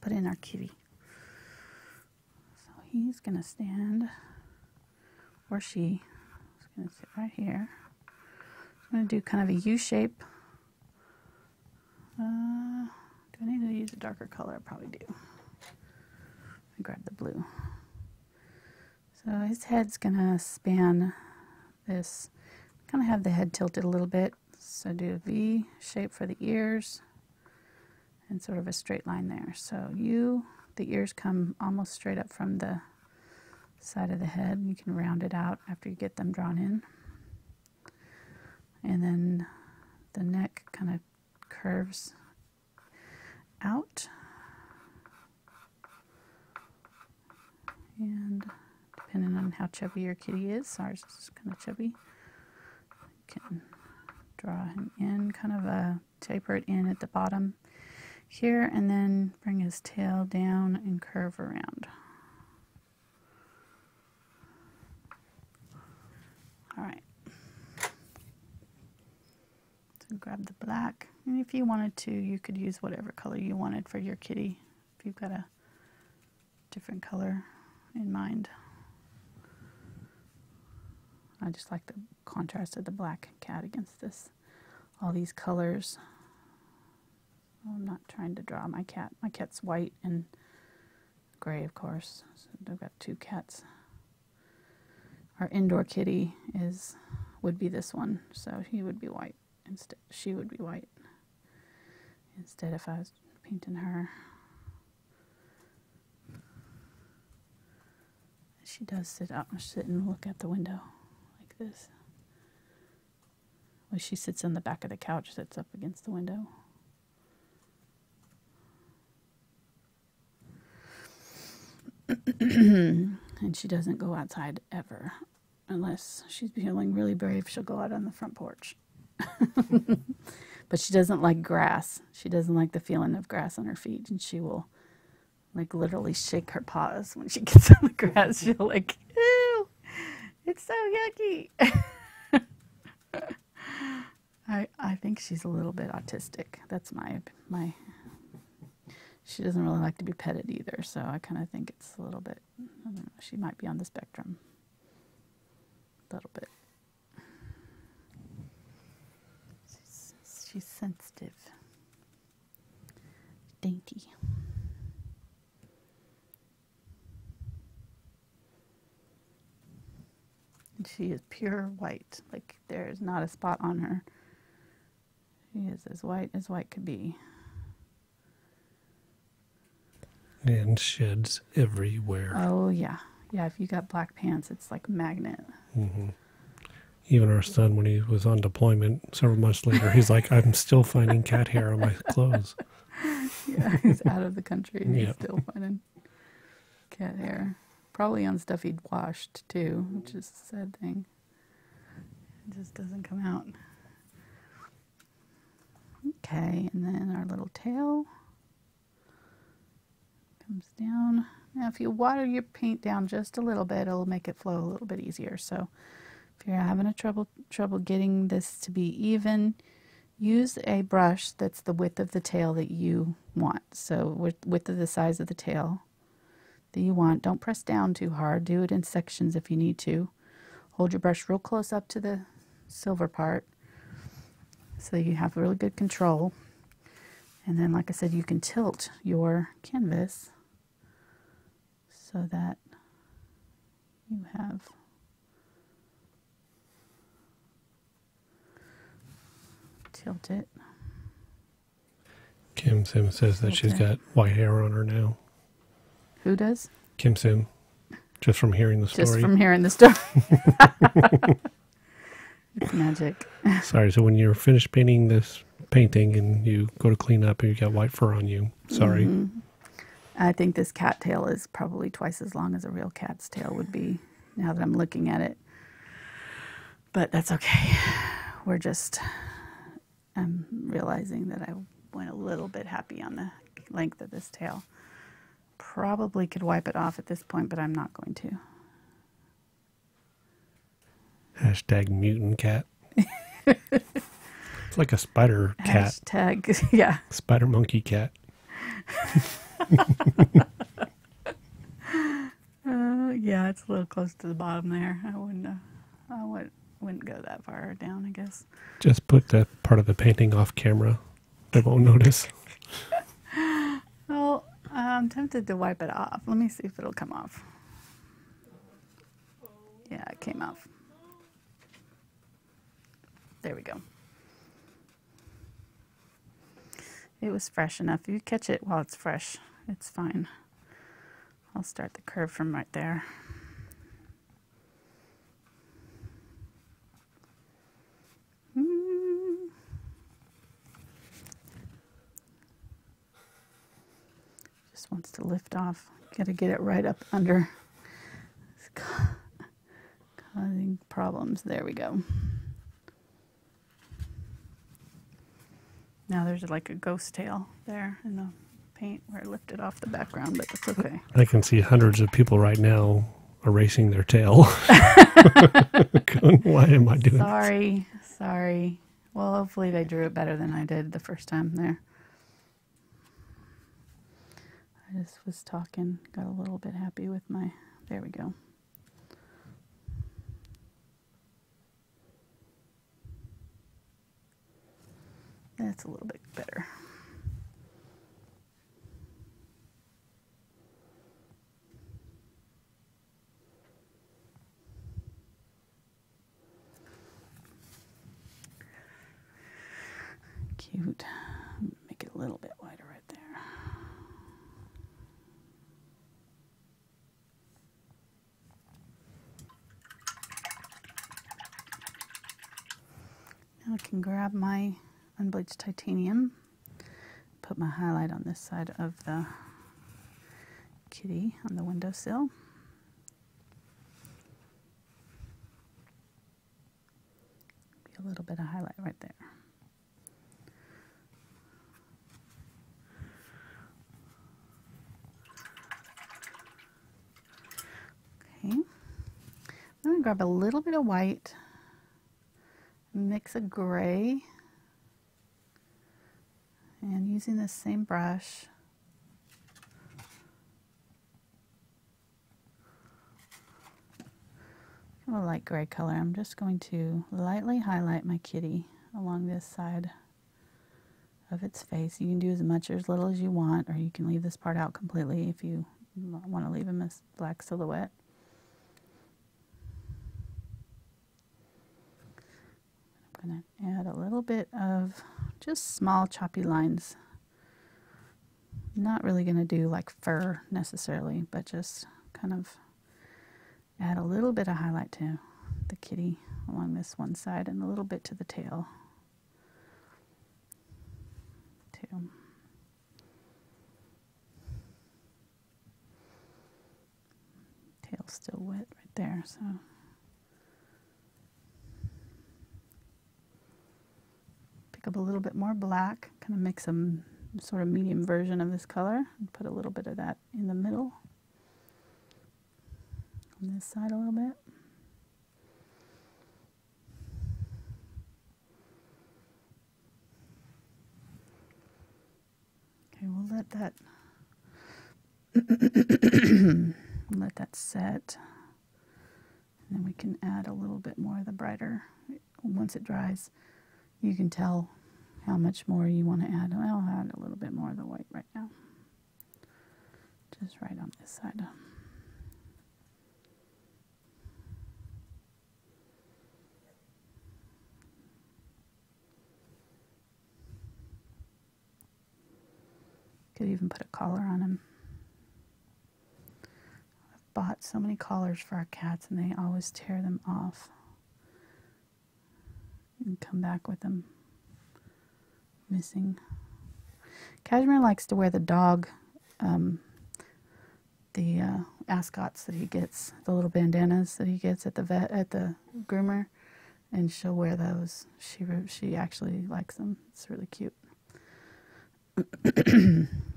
put in our kitty. So he's going to stand, or she is going to sit right here. I'm going to do kind of a U shape. Do I need to use a darker color? I probably do. Let me grab the blue. So his head's going to span this. Kind of have the head tilted a little bit. So do a V shape for the ears and sort of a straight line there. So the ears come almost straight up from the side of the head. You can round it out after you get them drawn in. And then the neck kind of curves out. And depending on how chubby your kitty is, ours is kind of chubby, you can draw him in, kind of taper it in at the bottom here, and then bring his tail down and curve around. All right. So grab the black, and if you wanted to, you could use whatever color you wanted for your kitty, if you've got a different color in mind. I just like the contrast of the black cat against all these colors. I'm not trying to draw my cat. My cat's white and gray, of course. So I've got two cats. Our indoor kitty would be this one, so he would be white instead. She would be white instead if I was painting her. She does sit and look at the window like this. Well, she sits on the back of the couch that's up against the window. And she doesn't go outside ever. Unless she's feeling really brave, she'll go out on the front porch. But she doesn't like grass. She doesn't like the feeling of grass on her feet. And she will, like, literally shake her paws when she gets on the grass. She'll like, ew, it's so yucky. I think she's a little bit autistic. That's my. She doesn't really like to be petted either, so I kind of think it's a little bit, I don't know, she might be on the spectrum. A little bit. She's sensitive. Dainty. And she is pure white. Like, there's not a spot on her. She is as white could be. And sheds everywhere. Oh, yeah. Yeah, if you got black pants, it's like a magnet. Mm-hmm. Even our son, when he was on deployment several months later, he's like, I'm still finding cat hair on my clothes. Yeah, he's out of the country and he's still finding cat hair. Probably on stuff he'd washed, too, which is a sad thing. It just doesn't come out. Okay, and then our little tail comes down. Now, if you water your paint down just a little bit, it'll make it flow a little bit easier. So if you're having a trouble getting this to be even, use a brush that's the width of the tail that you want. So width of the size of the tail that you want. Don't press down too hard. Do it in sections if you need to. Hold your brush real close up to the silver part so you have really good control. And then, like I said, you can tilt your canvas so that you have tilt it. Kim Sim says that she's got white hair on her now. Who does? Kim Sim. Just from hearing the story. Just from hearing the story. It's magic. Sorry, so when you're finished painting this painting and you go to clean up and you got white fur on you, sorry. Mm-hmm. I think this cat tail is probably twice as long as a real cat's tail would be, now that I'm looking at it. But that's okay. I'm realizing that I went a little bit happy on the length of this tail. Probably could wipe it off at this point, but I'm not going to. Hashtag mutant cat. It's like a spider cat. Hashtag, yeah. Spider monkey cat. Yeah, it's a little close to the bottom there. I wouldn't go that far down, I guess. Just put that part of the painting off camera. They won't notice. Well, I'm tempted to wipe it off. Let me see if it'll come off. Yeah, it came off. There we go. It was fresh enough. You catch it while it's fresh, it's fine. I'll start the curve from right there. Just wants to lift off. Gotta get it right up under. It's causing problems. There we go. Now there's like a ghost tail there in the paint where it lifted off the background, but it's okay. I can see hundreds of people right now erasing their tail. Going, why am I doing this? Sorry. Well, hopefully they drew it better than I did the first time there. I just was talking, got a little bit happy with my, there we go. That's a little bit better. Cute. Make it a little bit wider right there. Now I can grab my Unbleached Titanium, put my highlight on this side of the kitty on the windowsill. Be a little bit of highlight right there. Okay, I'm going to grab a little bit of white, mix a gray, and using this same brush, a light gray color, I'm just going to lightly highlight my kitty along this side of its face. You can do as much or as little as you want, or you can leave this part out completely if you want to leave him as black silhouette. I'm going to add a little bit of just small choppy lines. Not really going to do like fur necessarily, but just kind of add a little bit of highlight to the kitty along this one side and a little bit to the tail too. Tail's still wet right there, so pick up a little bit more black, kind of make some sort of medium version of this color and put a little bit of that in the middle on this side a little bit. Okay, we'll let that let that set, and then we can add a little bit more of the brighter. Once it dries, you can tell how much more you want to add. I'll add a little bit more of the white right now, just right on this side. Could even put a collar on him. I've bought so many collars for our cats and they always tear them off and come back with them missing. Cashmere likes to wear the dog, the ascots that he gets, the little bandanas that he gets at the vet, at the groomer, and she'll wear those. She actually likes them. It's really cute.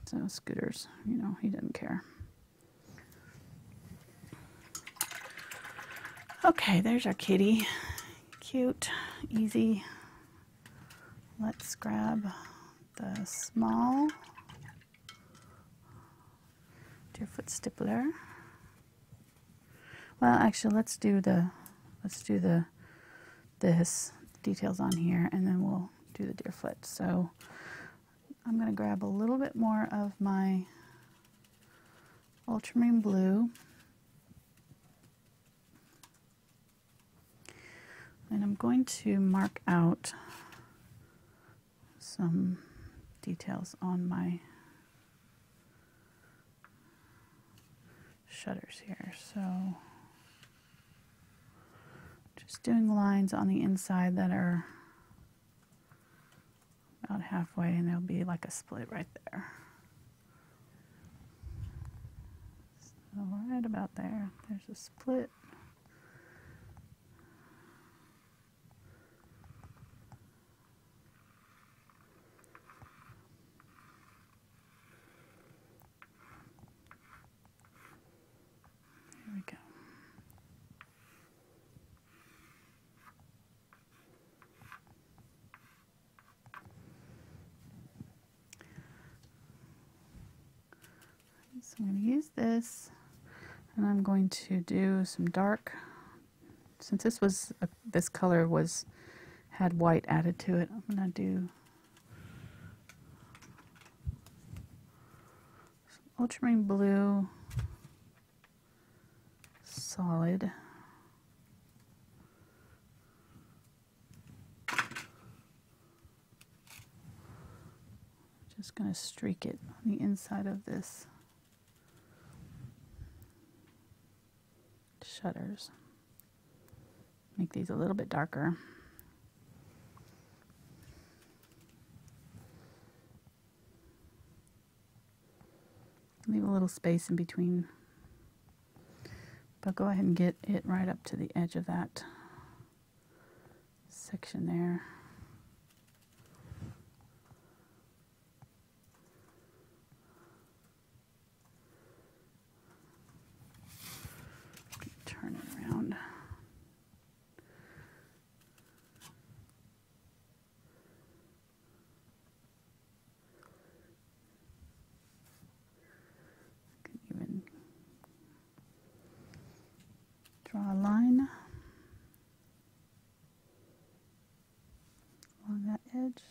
So Scooters, you know, he doesn't care. Okay, there's our kitty. Cute, easy. Let's grab the small Deerfoot stippler. Well, actually, let's do this details on here, and then we'll do the deerfoot. So I'm going to grab a little bit more of my Ultramarine Blue, and I'm going to mark out some details on my shutters here. So just doing lines on the inside that are about halfway, and there'll be like a split right there. So right about there, there's a split. There we go. So I'm going to use this, and I'm going to do some dark. Since this color had white added to it, I'm going to do some Ultramarine Blue solid. Just going to streak it on the inside of this shutters. Make these a little bit darker. Leave a little space in between, but go ahead and get it right up to the edge of that section there. Turn it around. I can even draw a line along that edge.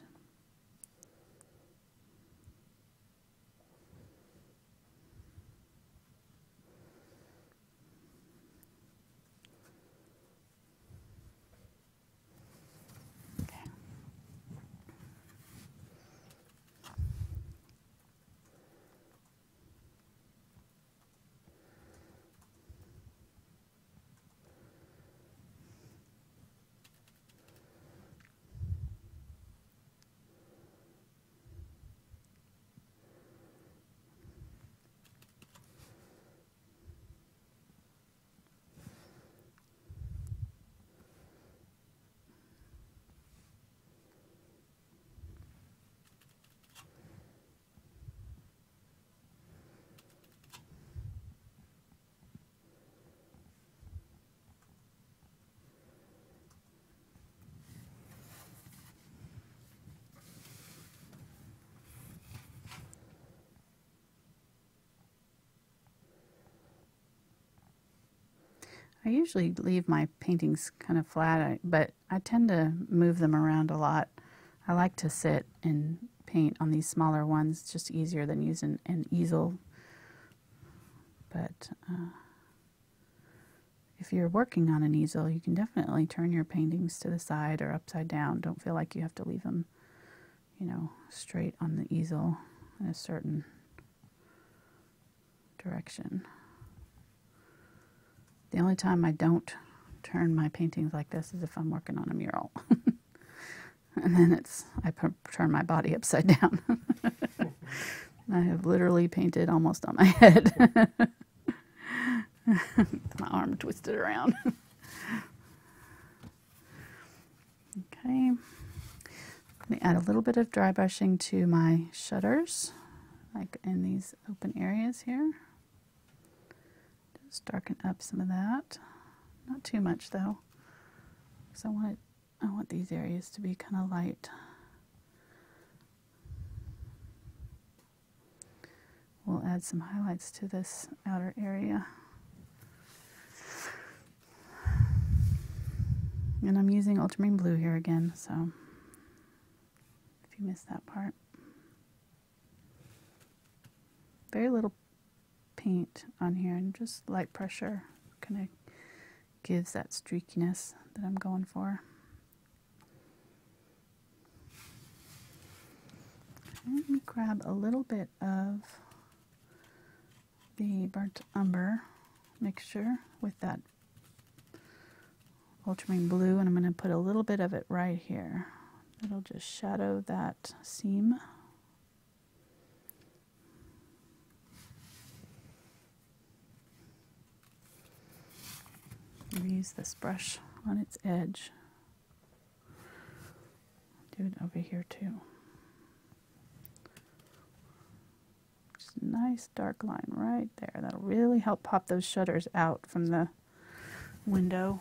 I usually leave my paintings kind of flat, but I tend to move them around a lot. I like to sit and paint on these smaller ones. It's just easier than using an easel. But if you're working on an easel, you can definitely turn your paintings to the side or upside down. Don't feel like you have to leave them, you know, straight on the easel in a certain direction. The only time I don't turn my paintings like this is if I'm working on a mural. And then I turn my body upside down. I have literally painted almost on my head. My arm twisted around. Okay. Let me add a little bit of dry brushing to my shutters, like in these open areas here. Just darken up some of that. Not too much though, because I want these areas to be kind of light. We'll add some highlights to this outer area. And I'm using Ultramarine Blue here again, so if you missed that part. Very little paint on here, and just light pressure kind of gives that streakiness that I'm going for. Let me grab a little bit of the burnt umber mixture with that Ultramarine Blue, and I'm going to put a little bit of it right here. It'll just shadow that seam. Use this brush on its edge. Do it over here too. Just a nice dark line right there. That'll really help pop those shutters out from the window.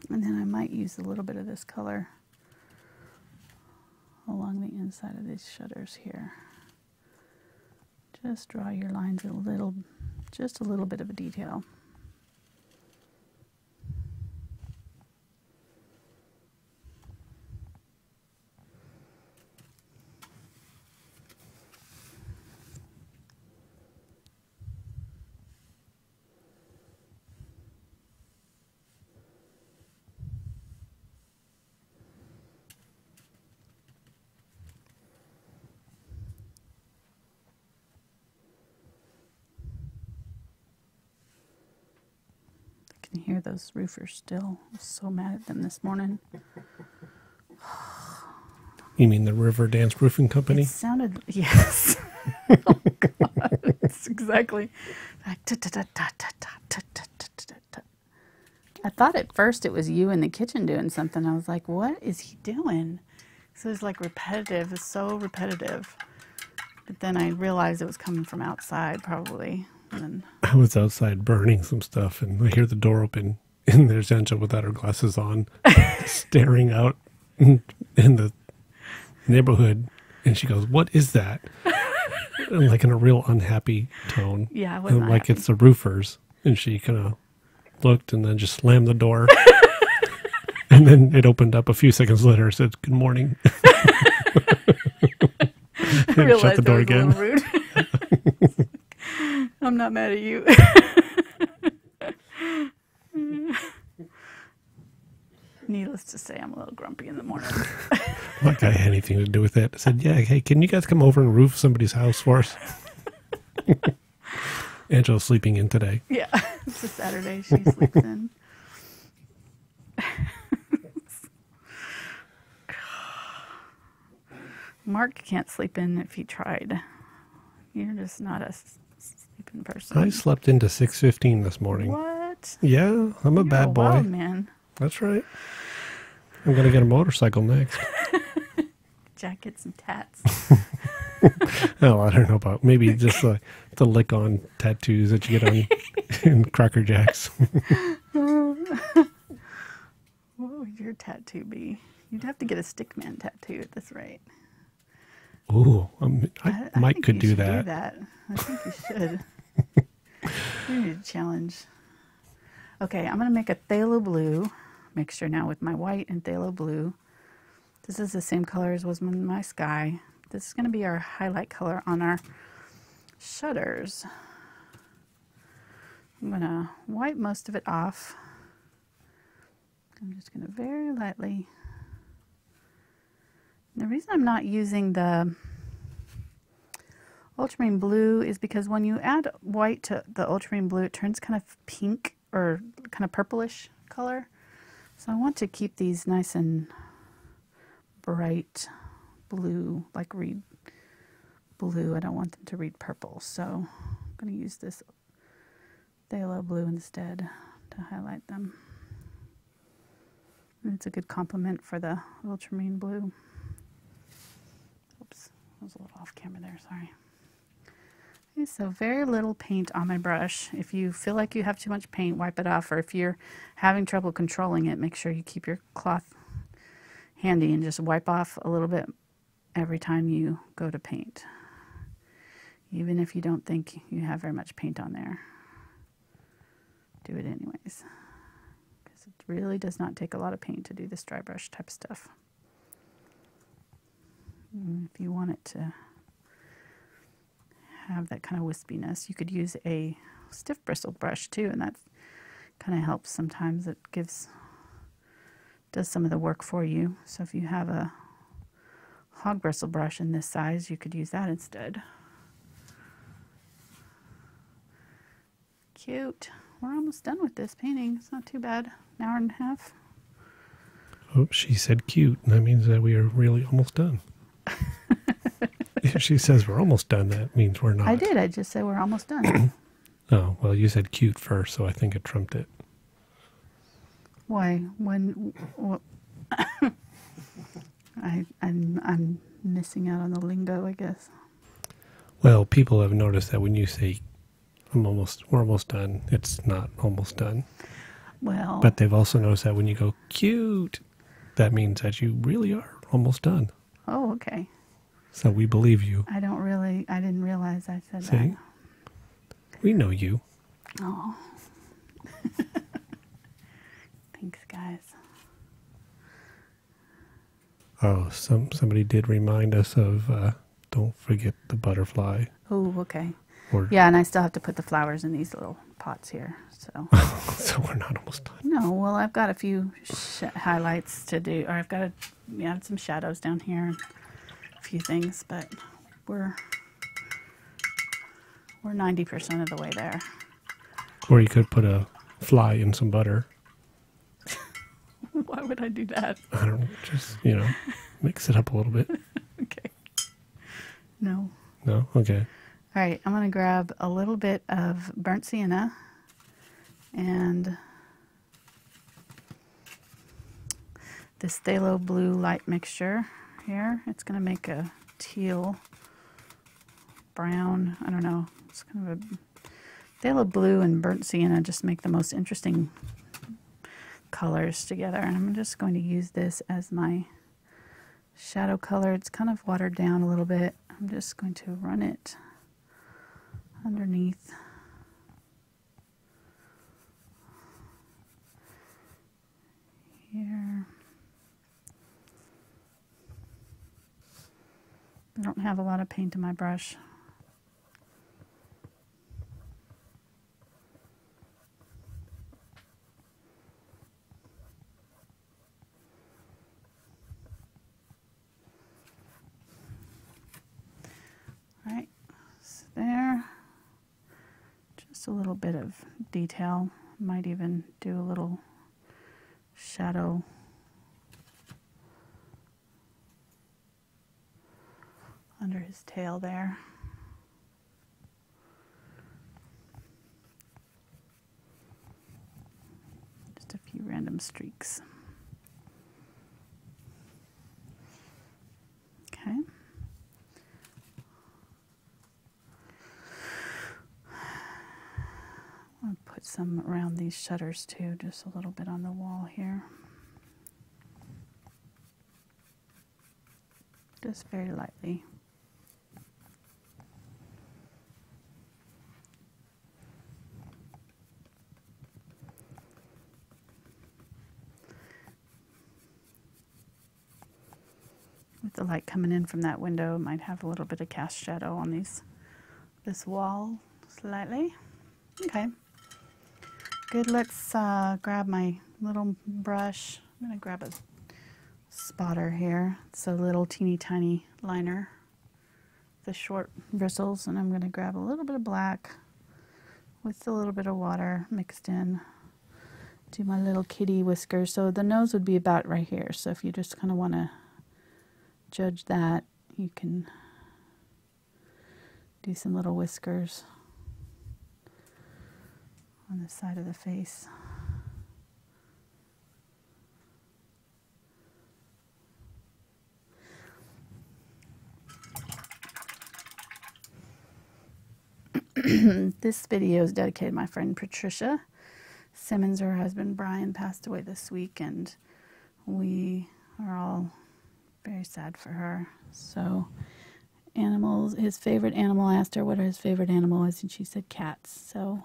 And then I might use a little bit of this color along the inside of these shutters here. Just draw your lines a little, just a little bit of a detail. I can hear those roofers still. I was so mad at them this morning. You mean the River Dance Roofing Company? It sounded, yes. Oh, God. It's exactly like I thought at first it was you in the kitchen doing something. I was like, what is he doing? So it was like repetitive. It's so repetitive. But then I realized it was coming from outside, probably. And then I was outside burning some stuff, and I hear the door open, and there's Angela without her glasses on, staring out in the neighborhood, and she goes, "What is that?" And like in a real unhappy tone. Yeah, I wasn't and like happy. It's the roofers, and she kind of looked and then just slammed the door. And then it opened up a few seconds later, said, "Good morning." I realized shut the door that was again. a little rude. I'm not mad at you. Needless to say, I'm a little grumpy in the morning. Like I had anything to do with it. I said, "Yeah, hey, can you guys come over and roof somebody's house for us?" Angela's sleeping in today. Yeah, it's a Saturday. She sleeps in. Mark can't sleep in if he tried. You're just not a sleeping person. I slept into 6:15 this morning. What? Yeah, I'm a You're bad boy. wild man. That's right. I'm going to get a motorcycle next. Jackets and tats. Oh, I don't know about maybe just the lick on tattoos that you get on in Cracker Jacks. What would your tattoo be? You'd have to get a stickman tattoo at this rate. Ooh, I might think could you do should that. I think you should. You need a challenge. Okay, I'm going to make a Phthalo Blue mixture now with my white and Phthalo Blue. This is the same color as was in my sky. This is going to be our highlight color on our shutters. I'm going to wipe most of it off. I'm just going to very lightly. And the reason I'm not using the Ultramarine Blue is because when you add white to the Ultramarine Blue, it turns kind of pink or kind of purplish color. So I want to keep these nice and bright blue, like read blue. I don't want them to read purple. So I'm going to use this Phthalo Blue instead to highlight them. And it's a good complement for the Ultramarine Blue. Oops, I was a little off camera there, sorry. Okay, so very little paint on my brush. If you feel like you have too much paint, wipe it off. Or if you're having trouble controlling it, make sure you keep your cloth handy and just wipe off a little bit every time you go to paint. Even if you don't think you have very much paint on there. Do it anyways. really does not take a lot of paint to do this dry brush type stuff. If you want it to have that kind of wispiness, you could use a stiff bristle brush too, and that kind of helps sometimes. It does some of the work for you. So if you have a hog bristle brush in this size, you could use that instead. Cute. We're almost done with this painting. It's not too bad. An hour and a half. Oh, she said cute. And that means that we are really almost done. If she says we're almost done, that means we're not. I did. I just said we're almost done. Oh, well, you said cute first, so I think it trumped it. Why? I'm missing out on the lingo, I guess. Well, people have noticed that when you say we're almost done, it's not almost done. Well, but they've also noticed that when you go cute, that means that you really are almost done. Oh, okay. So we believe you. I didn't realize I said See? that. We know you. Oh. Thanks, guys. Oh, somebody did remind us of don't forget the butterfly. Oh, okay. Or, yeah, and I still have to put the flowers in these little pots here. So. So we're not almost done. No, well, I've got a few highlights to do, or I've got to add some shadows down here, and a few things, but we're 90% of the way there. Or you could put a fly in some butter. Why would I do that? I don't know, just, mix it up a little bit. Okay. No. No? Okay. All right, I'm going to grab a little bit of burnt sienna and this Phthalo Blue light mixture here. It's going to make a teal, brown, I don't know. It's kind of a Phthalo Blue and burnt sienna just make the most interesting colors together. And I'm just going to use this as my shadow color. It's kind of watered down a little bit. I'm just going to run it underneath. Here. I don't have a lot of paint in my brush. All right, so there. Just a little bit of detail. Might even do a little shadow under his tail there. Just a few random streaks. Okay. I'll put some around these shutters too, just a little bit on the wall here. Just very lightly. With the light coming in from that window, it might have a little bit of cast shadow on this wall slightly. Okay. Good, let's grab my little brush. I'm going to grab a spotter here. It's a little teeny tiny liner, the short bristles, and I'm going to grab a little bit of black with a little bit of water mixed in. Do my little kitty whiskers. So the nose would be about right here. So if you just kind of want to judge that, you can do some little whiskers on the side of the face. This video is dedicated to my friend Patricia Simmons. Her husband Brian passed away this week, and we are all very sad for her. So animals, his favorite animal, I asked her what his favorite animal is, and she said cats. So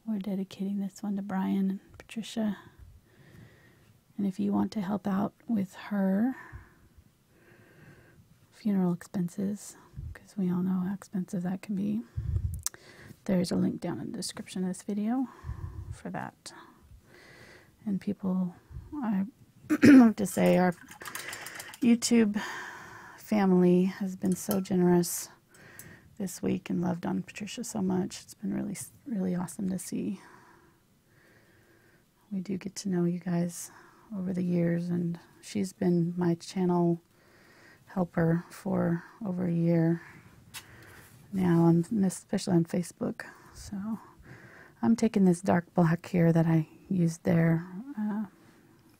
we're dedicating this one to Brian and Patricia. And if you want to help out with her funeral expenses, because we all know how expensive that can be, there's a link down in the description of this video for that. And people, I have to say, our YouTube family has been so generous this week and loved on Patricia so much. It's been really, really awesome to see. We do get to know you guys over the years, and she's been my channel helper for over a year now, and especially on Facebook. So I'm taking this dark black here that I used there,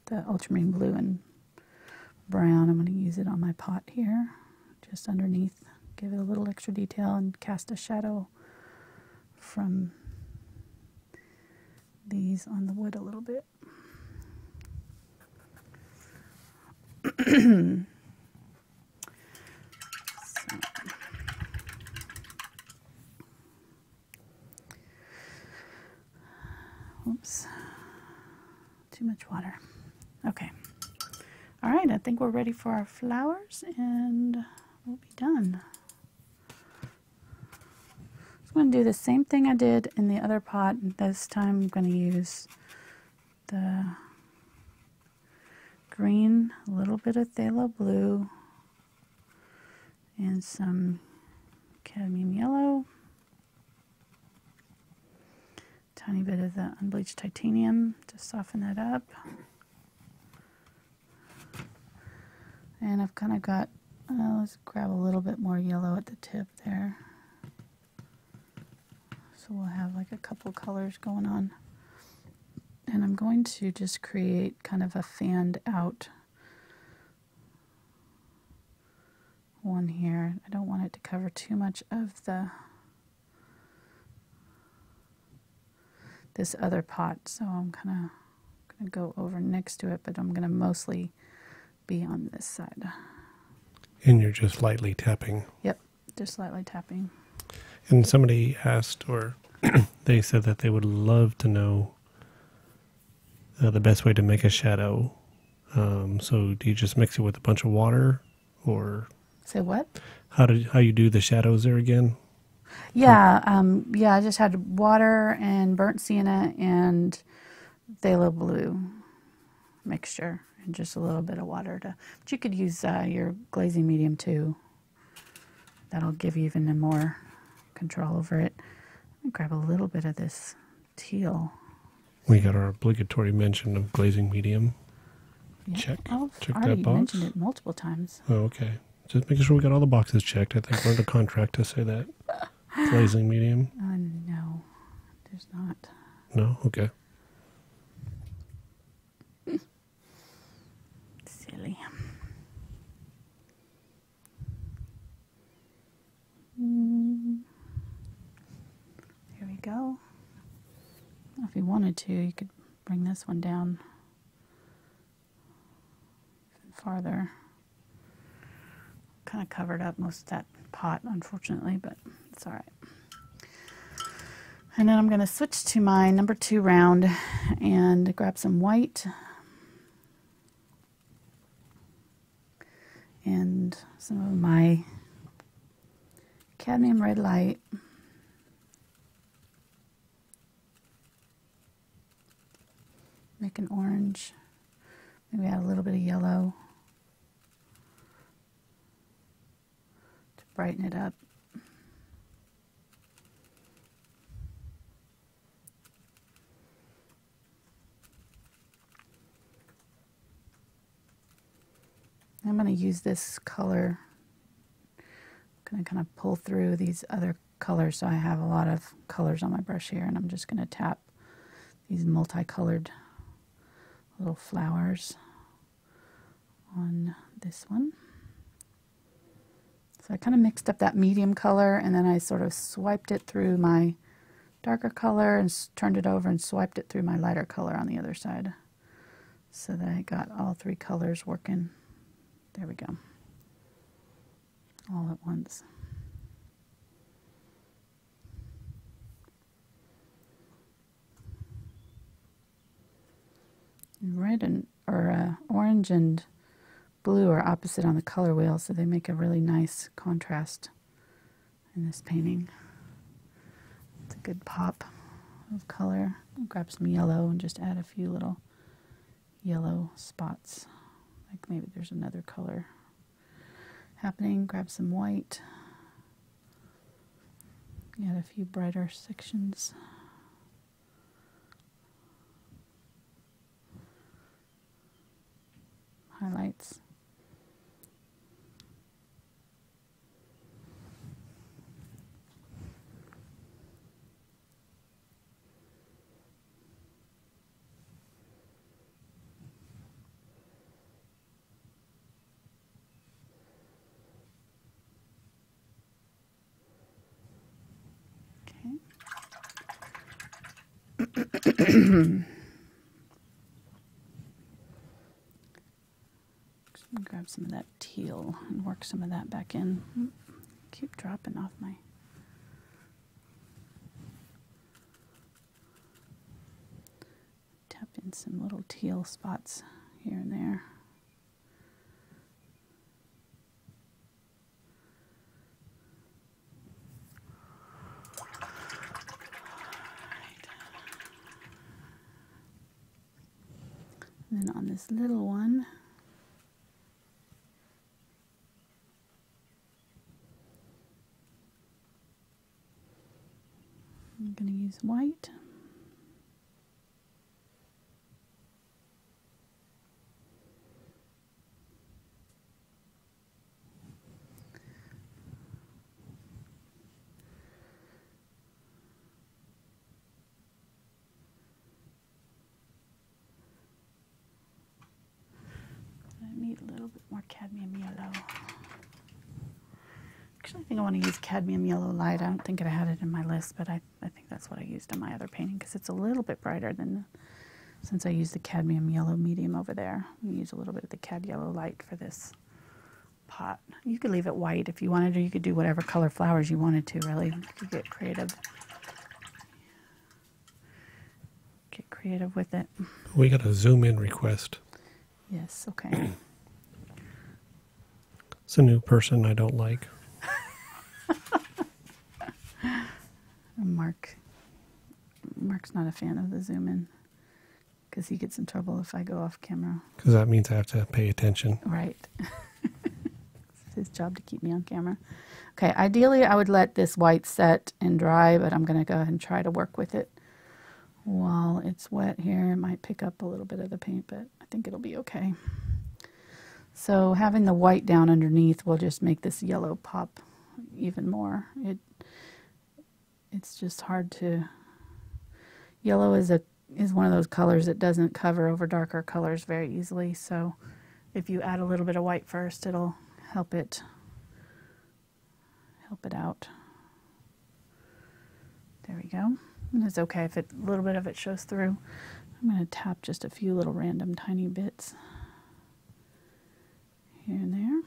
the Ultramarine Blue and brown. I'm going to use it on my pot here, just underneath, give it a little extra detail and cast a shadow from these on the wood a little bit. Oops, too much water. Okay. All right, I think we're ready for our flowers, and we'll be done. I'm going to do the same thing I did in the other pot. This time I'm going to use the green, a little bit of Phthalo Blue, and some cadmium yellow, tiny bit of the Unbleached Titanium to soften that up. And I've kind of got, let's grab a little bit more yellow at the tip there. So we'll have like a couple colors going on. And I'm going to just create kind of a fanned out one here. I don't want it to cover too much of this other pot, so I'm kind of going to go over next to it, but I'm going to mostly be on this side. And you're just lightly tapping. Yep, just lightly tapping. And somebody asked, or they said that they would love to know the best way to make a shadow. So do you just mix it with a bunch of water, or say what? How you do the shadows there again? Yeah, yeah. I just had water and burnt sienna and phthalo blue mixture, and just a little bit of water to. But you could use your glazing medium too. That'll give you even more control over it. I'll grab a little bit of this teal. We got our obligatory mention of glazing medium. Yeah. Check. Check that box. Mentioned it multiple times. Oh, okay. Just making sure we got all the boxes checked. I think we're under contract to say that. Glazing medium. No, there's not. No? Okay. Silly. Here we go. If you wanted to, you could bring this one down even farther. Kind of covered up most of that pot, unfortunately, but it's all right. And then I'm going to switch to my number 2 round and grab some white and some of my Cadmium Red Light. Make an orange. Maybe add a little bit of yellow to brighten it up. I'm going to use this color. I'm going to kind of pull through these other colors, so I have a lot of colors on my brush here, and I'm just going to tap these multicolored little flowers on this one. So I kind of mixed up that medium color, and then I sort of swiped it through my darker color and turned it over and swiped it through my lighter color on the other side, so that I got all 3 colors working. There we go. All at once. And red and orange and blue are opposite on the color wheel, so they make a really nice contrast in this painting. It's a good pop of color. I'll grab some yellow and just add a few little yellow spots. Like maybe there's another color happening. Grab some white. Add a few brighter sections. Highlights. Grab some of that teal and work some of that back in. Keep dropping off my... Tap in some little teal spots here and there. And then on this little one, I'm going to use white. I need a little bit more cadmium yellow. Actually, I think I want to use cadmium yellow light. I don't think I had it in my list, but I think that's what I used in my other painting because it's a little bit brighter than, since I used the cadmium yellow medium over there. I'm going to use a little bit of the cad yellow light for this pot. You could leave it white if you wanted, or you could do whatever color flowers you wanted to, really. You could get creative. Get creative with it. We got a zoom in request. Yes, okay. It's a new person I don't like. Mark's not a fan of the zoom in because he gets in trouble if I go off camera. Because that means I have to pay attention. Right. It's his job to keep me on camera. Okay, ideally I would let this white set and dry, but I'm going to go ahead and try to work with it while it's wet here. It might pick up a little bit of the paint, but I think it'll be okay. So having the white down underneath will just make this yellow pop even more. It's just hard to... Yellow is one of those colors that doesn't cover over darker colors very easily, so if you add a little bit of white first, it'll help it out. There we go. And it's okay if a little bit of it shows through. I'm going to tap just a few little random tiny bits here and there.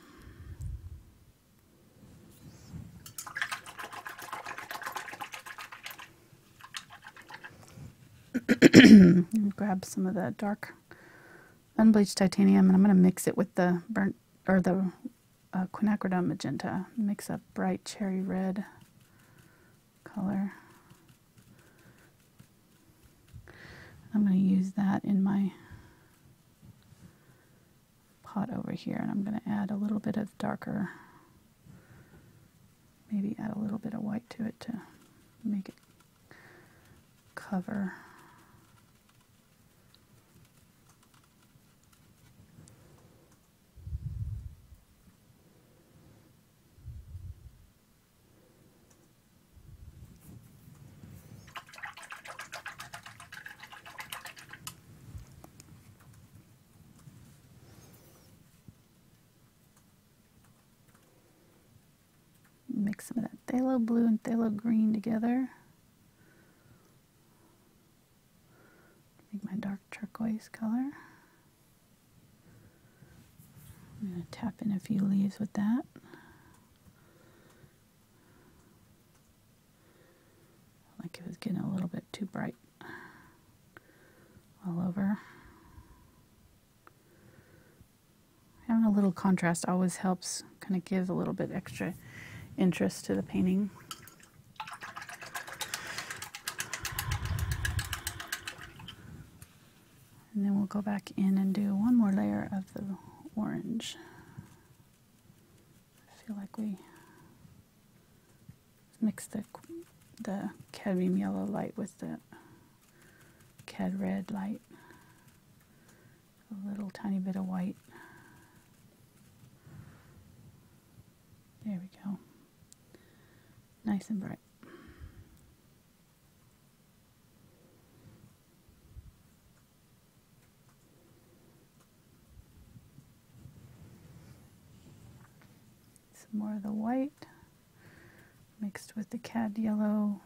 Grab some of the dark unbleached titanium, and I'm going to mix it with the Quinacridone Magenta. Mix up bright cherry red color. I'm going to use that in my pot over here, and I'm going to add a little bit of darker, maybe add a little bit of white to it to make it cover. Mix some of that Phthalo Blue and Phthalo Green together. Make my dark turquoise color. I'm going to tap in a few leaves with that. Like it was getting a little bit too bright all over. A little contrast always helps, kind of gives a little bit extra interest to the painting. And then we'll go back in and do one more layer of the orange. I feel like we mixed the cadmium yellow light with the cad red light. A little tiny bit of white. There we go. Nice and bright. Some more of the white mixed with the cad yellow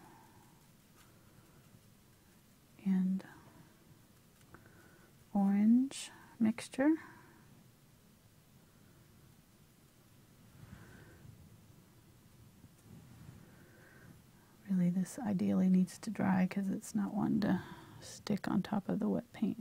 and orange mixture. Really, this ideally needs to dry because it's not one to stick on top of the wet paint.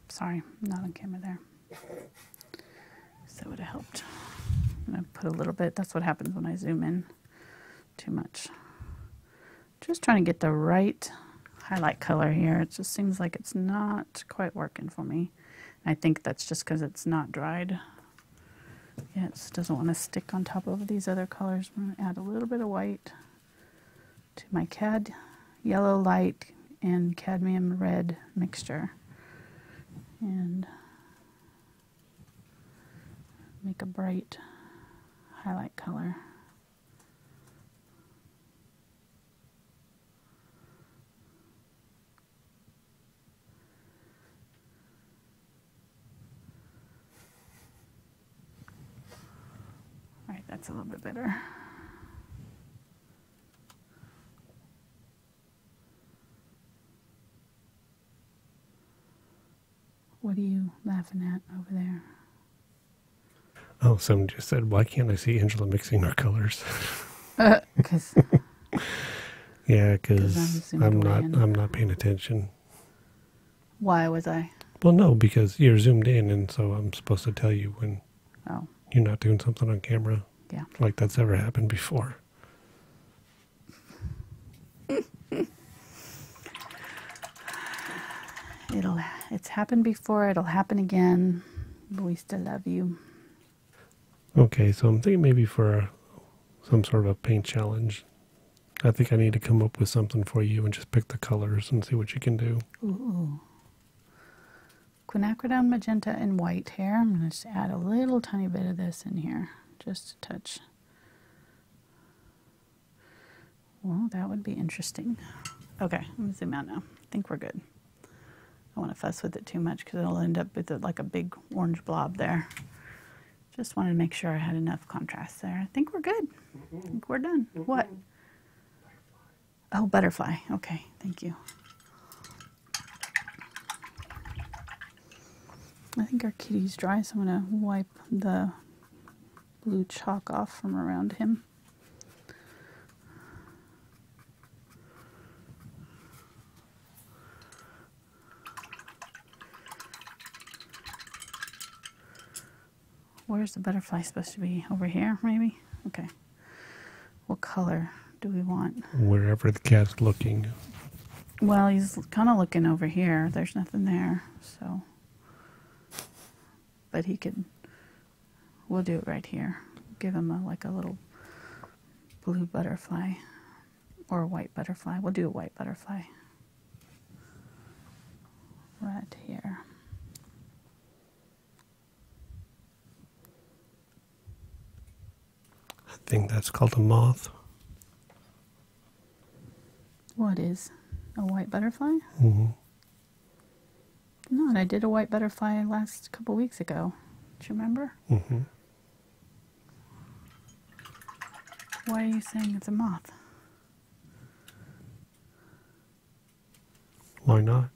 Sorry, I'm not on camera there. So it would have helped. I'm going to put a little bit. That's what happens when I zoom in too much. Just trying to get the right highlight color here. It just seems like it's not quite working for me. And I think that's just because it's not dried. Yeah, it just doesn't want to stick on top of these other colors. I'm going to add a little bit of white to my cad yellow light and cadmium red mixture. And make a bright highlight color. All right, that's a little bit better. What are you laughing at over there? Oh, someone just said, why can't I see Angela mixing her colors? Because yeah, because I'm not paying attention. Why was I? Well, no, because you're zoomed in, and so I'm supposed to tell you when you're not doing something on camera. Yeah. Like that's ever happened before. It's happened before, it'll happen again, but we still love you. Okay, so I'm thinking maybe for some sort of a paint challenge. I think I need to come up with something for you and just pick the colors and see what you can do. Ooh. Quinacridone Magenta and white here. I'm going to just add a little tiny bit of this in here, just a touch. Well, that would be interesting. Okay, I'm going to zoom out now. I think we're good. I don't want to fuss with it too much because it'll end up with like a big orange blob there. Just wanted to make sure I had enough contrast there. I think we're good. I think we're done. What? Oh, butterfly. Okay, thank you. I think our kitty's dry, so I'm going to wipe the blue chalk off from around him. Where's the butterfly supposed to be? Over here, maybe? Okay. What color do we want? Wherever the cat's looking. Well, he's kind of looking over here. There's nothing there, so. But he could, we'll do it right here. Give him like a little blue butterfly or a white butterfly. We'll do a white butterfly right here. I think that's called a moth. What is? A white butterfly? Mm-hmm. No, and I did a white butterfly last couple weeks ago. Do you remember? Mm-hmm. Why are you saying it's a moth? Why not?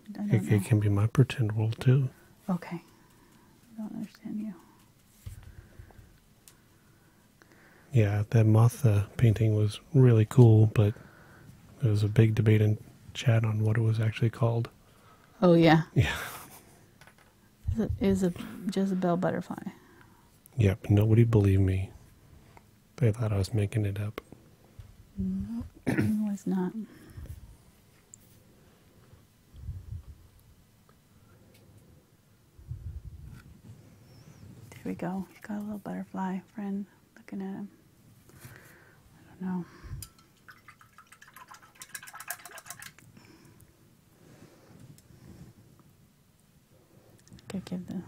I don't know. It can be my pretend world too. Okay. I don't understand you. Yeah, that moth painting was really cool, but there was a big debate in chat on what it was actually called. Oh, yeah. Yeah. It is a Jezebel butterfly. Yep, nobody believed me. They thought I was making it up. Nope, it was not. There we go. Got a little butterfly friend looking at him. I don't know. Could give the tail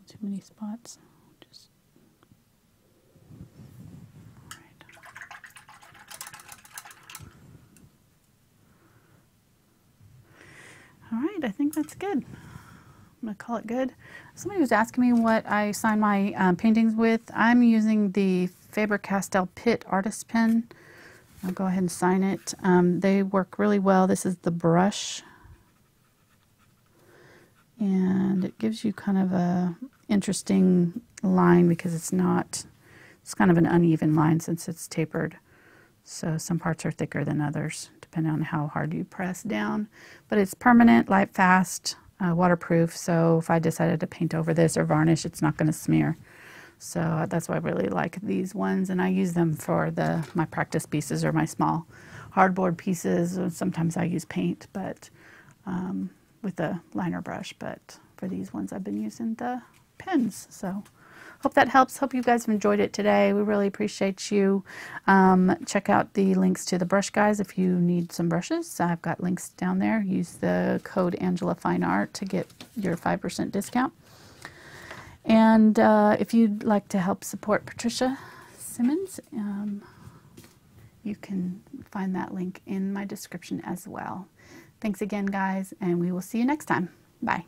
too many spots. Just all right, I think that's good. I'm gonna call it good. Somebody was asking me what I sign my paintings with. I'm using the Faber-Castell Pitt Artist Pen. I'll go ahead and sign it. They work really well. This is the brush. And it gives you kind of a interesting line because it's kind of an uneven line since it's tapered. So some parts are thicker than others, depending on how hard you press down. But it's permanent, light fast, waterproof. So if I decided to paint over this or varnish, it's not going to smear. So that's why I really like these ones, and I use them for my practice pieces or my small hardboard pieces. Sometimes I use paint, but with a liner brush. But for these ones, I've been using the pens. So hope that helps. Hope you guys have enjoyed it today. We really appreciate you. Check out the links to the brush guys if you need some brushes. I've got links down there. Use the code AngelaFineArt to get your 5% discount. And if you'd like to help support Patricia Simmons, you can find that link in my description as well. Thanks again, guys, and we will see you next time. Bye.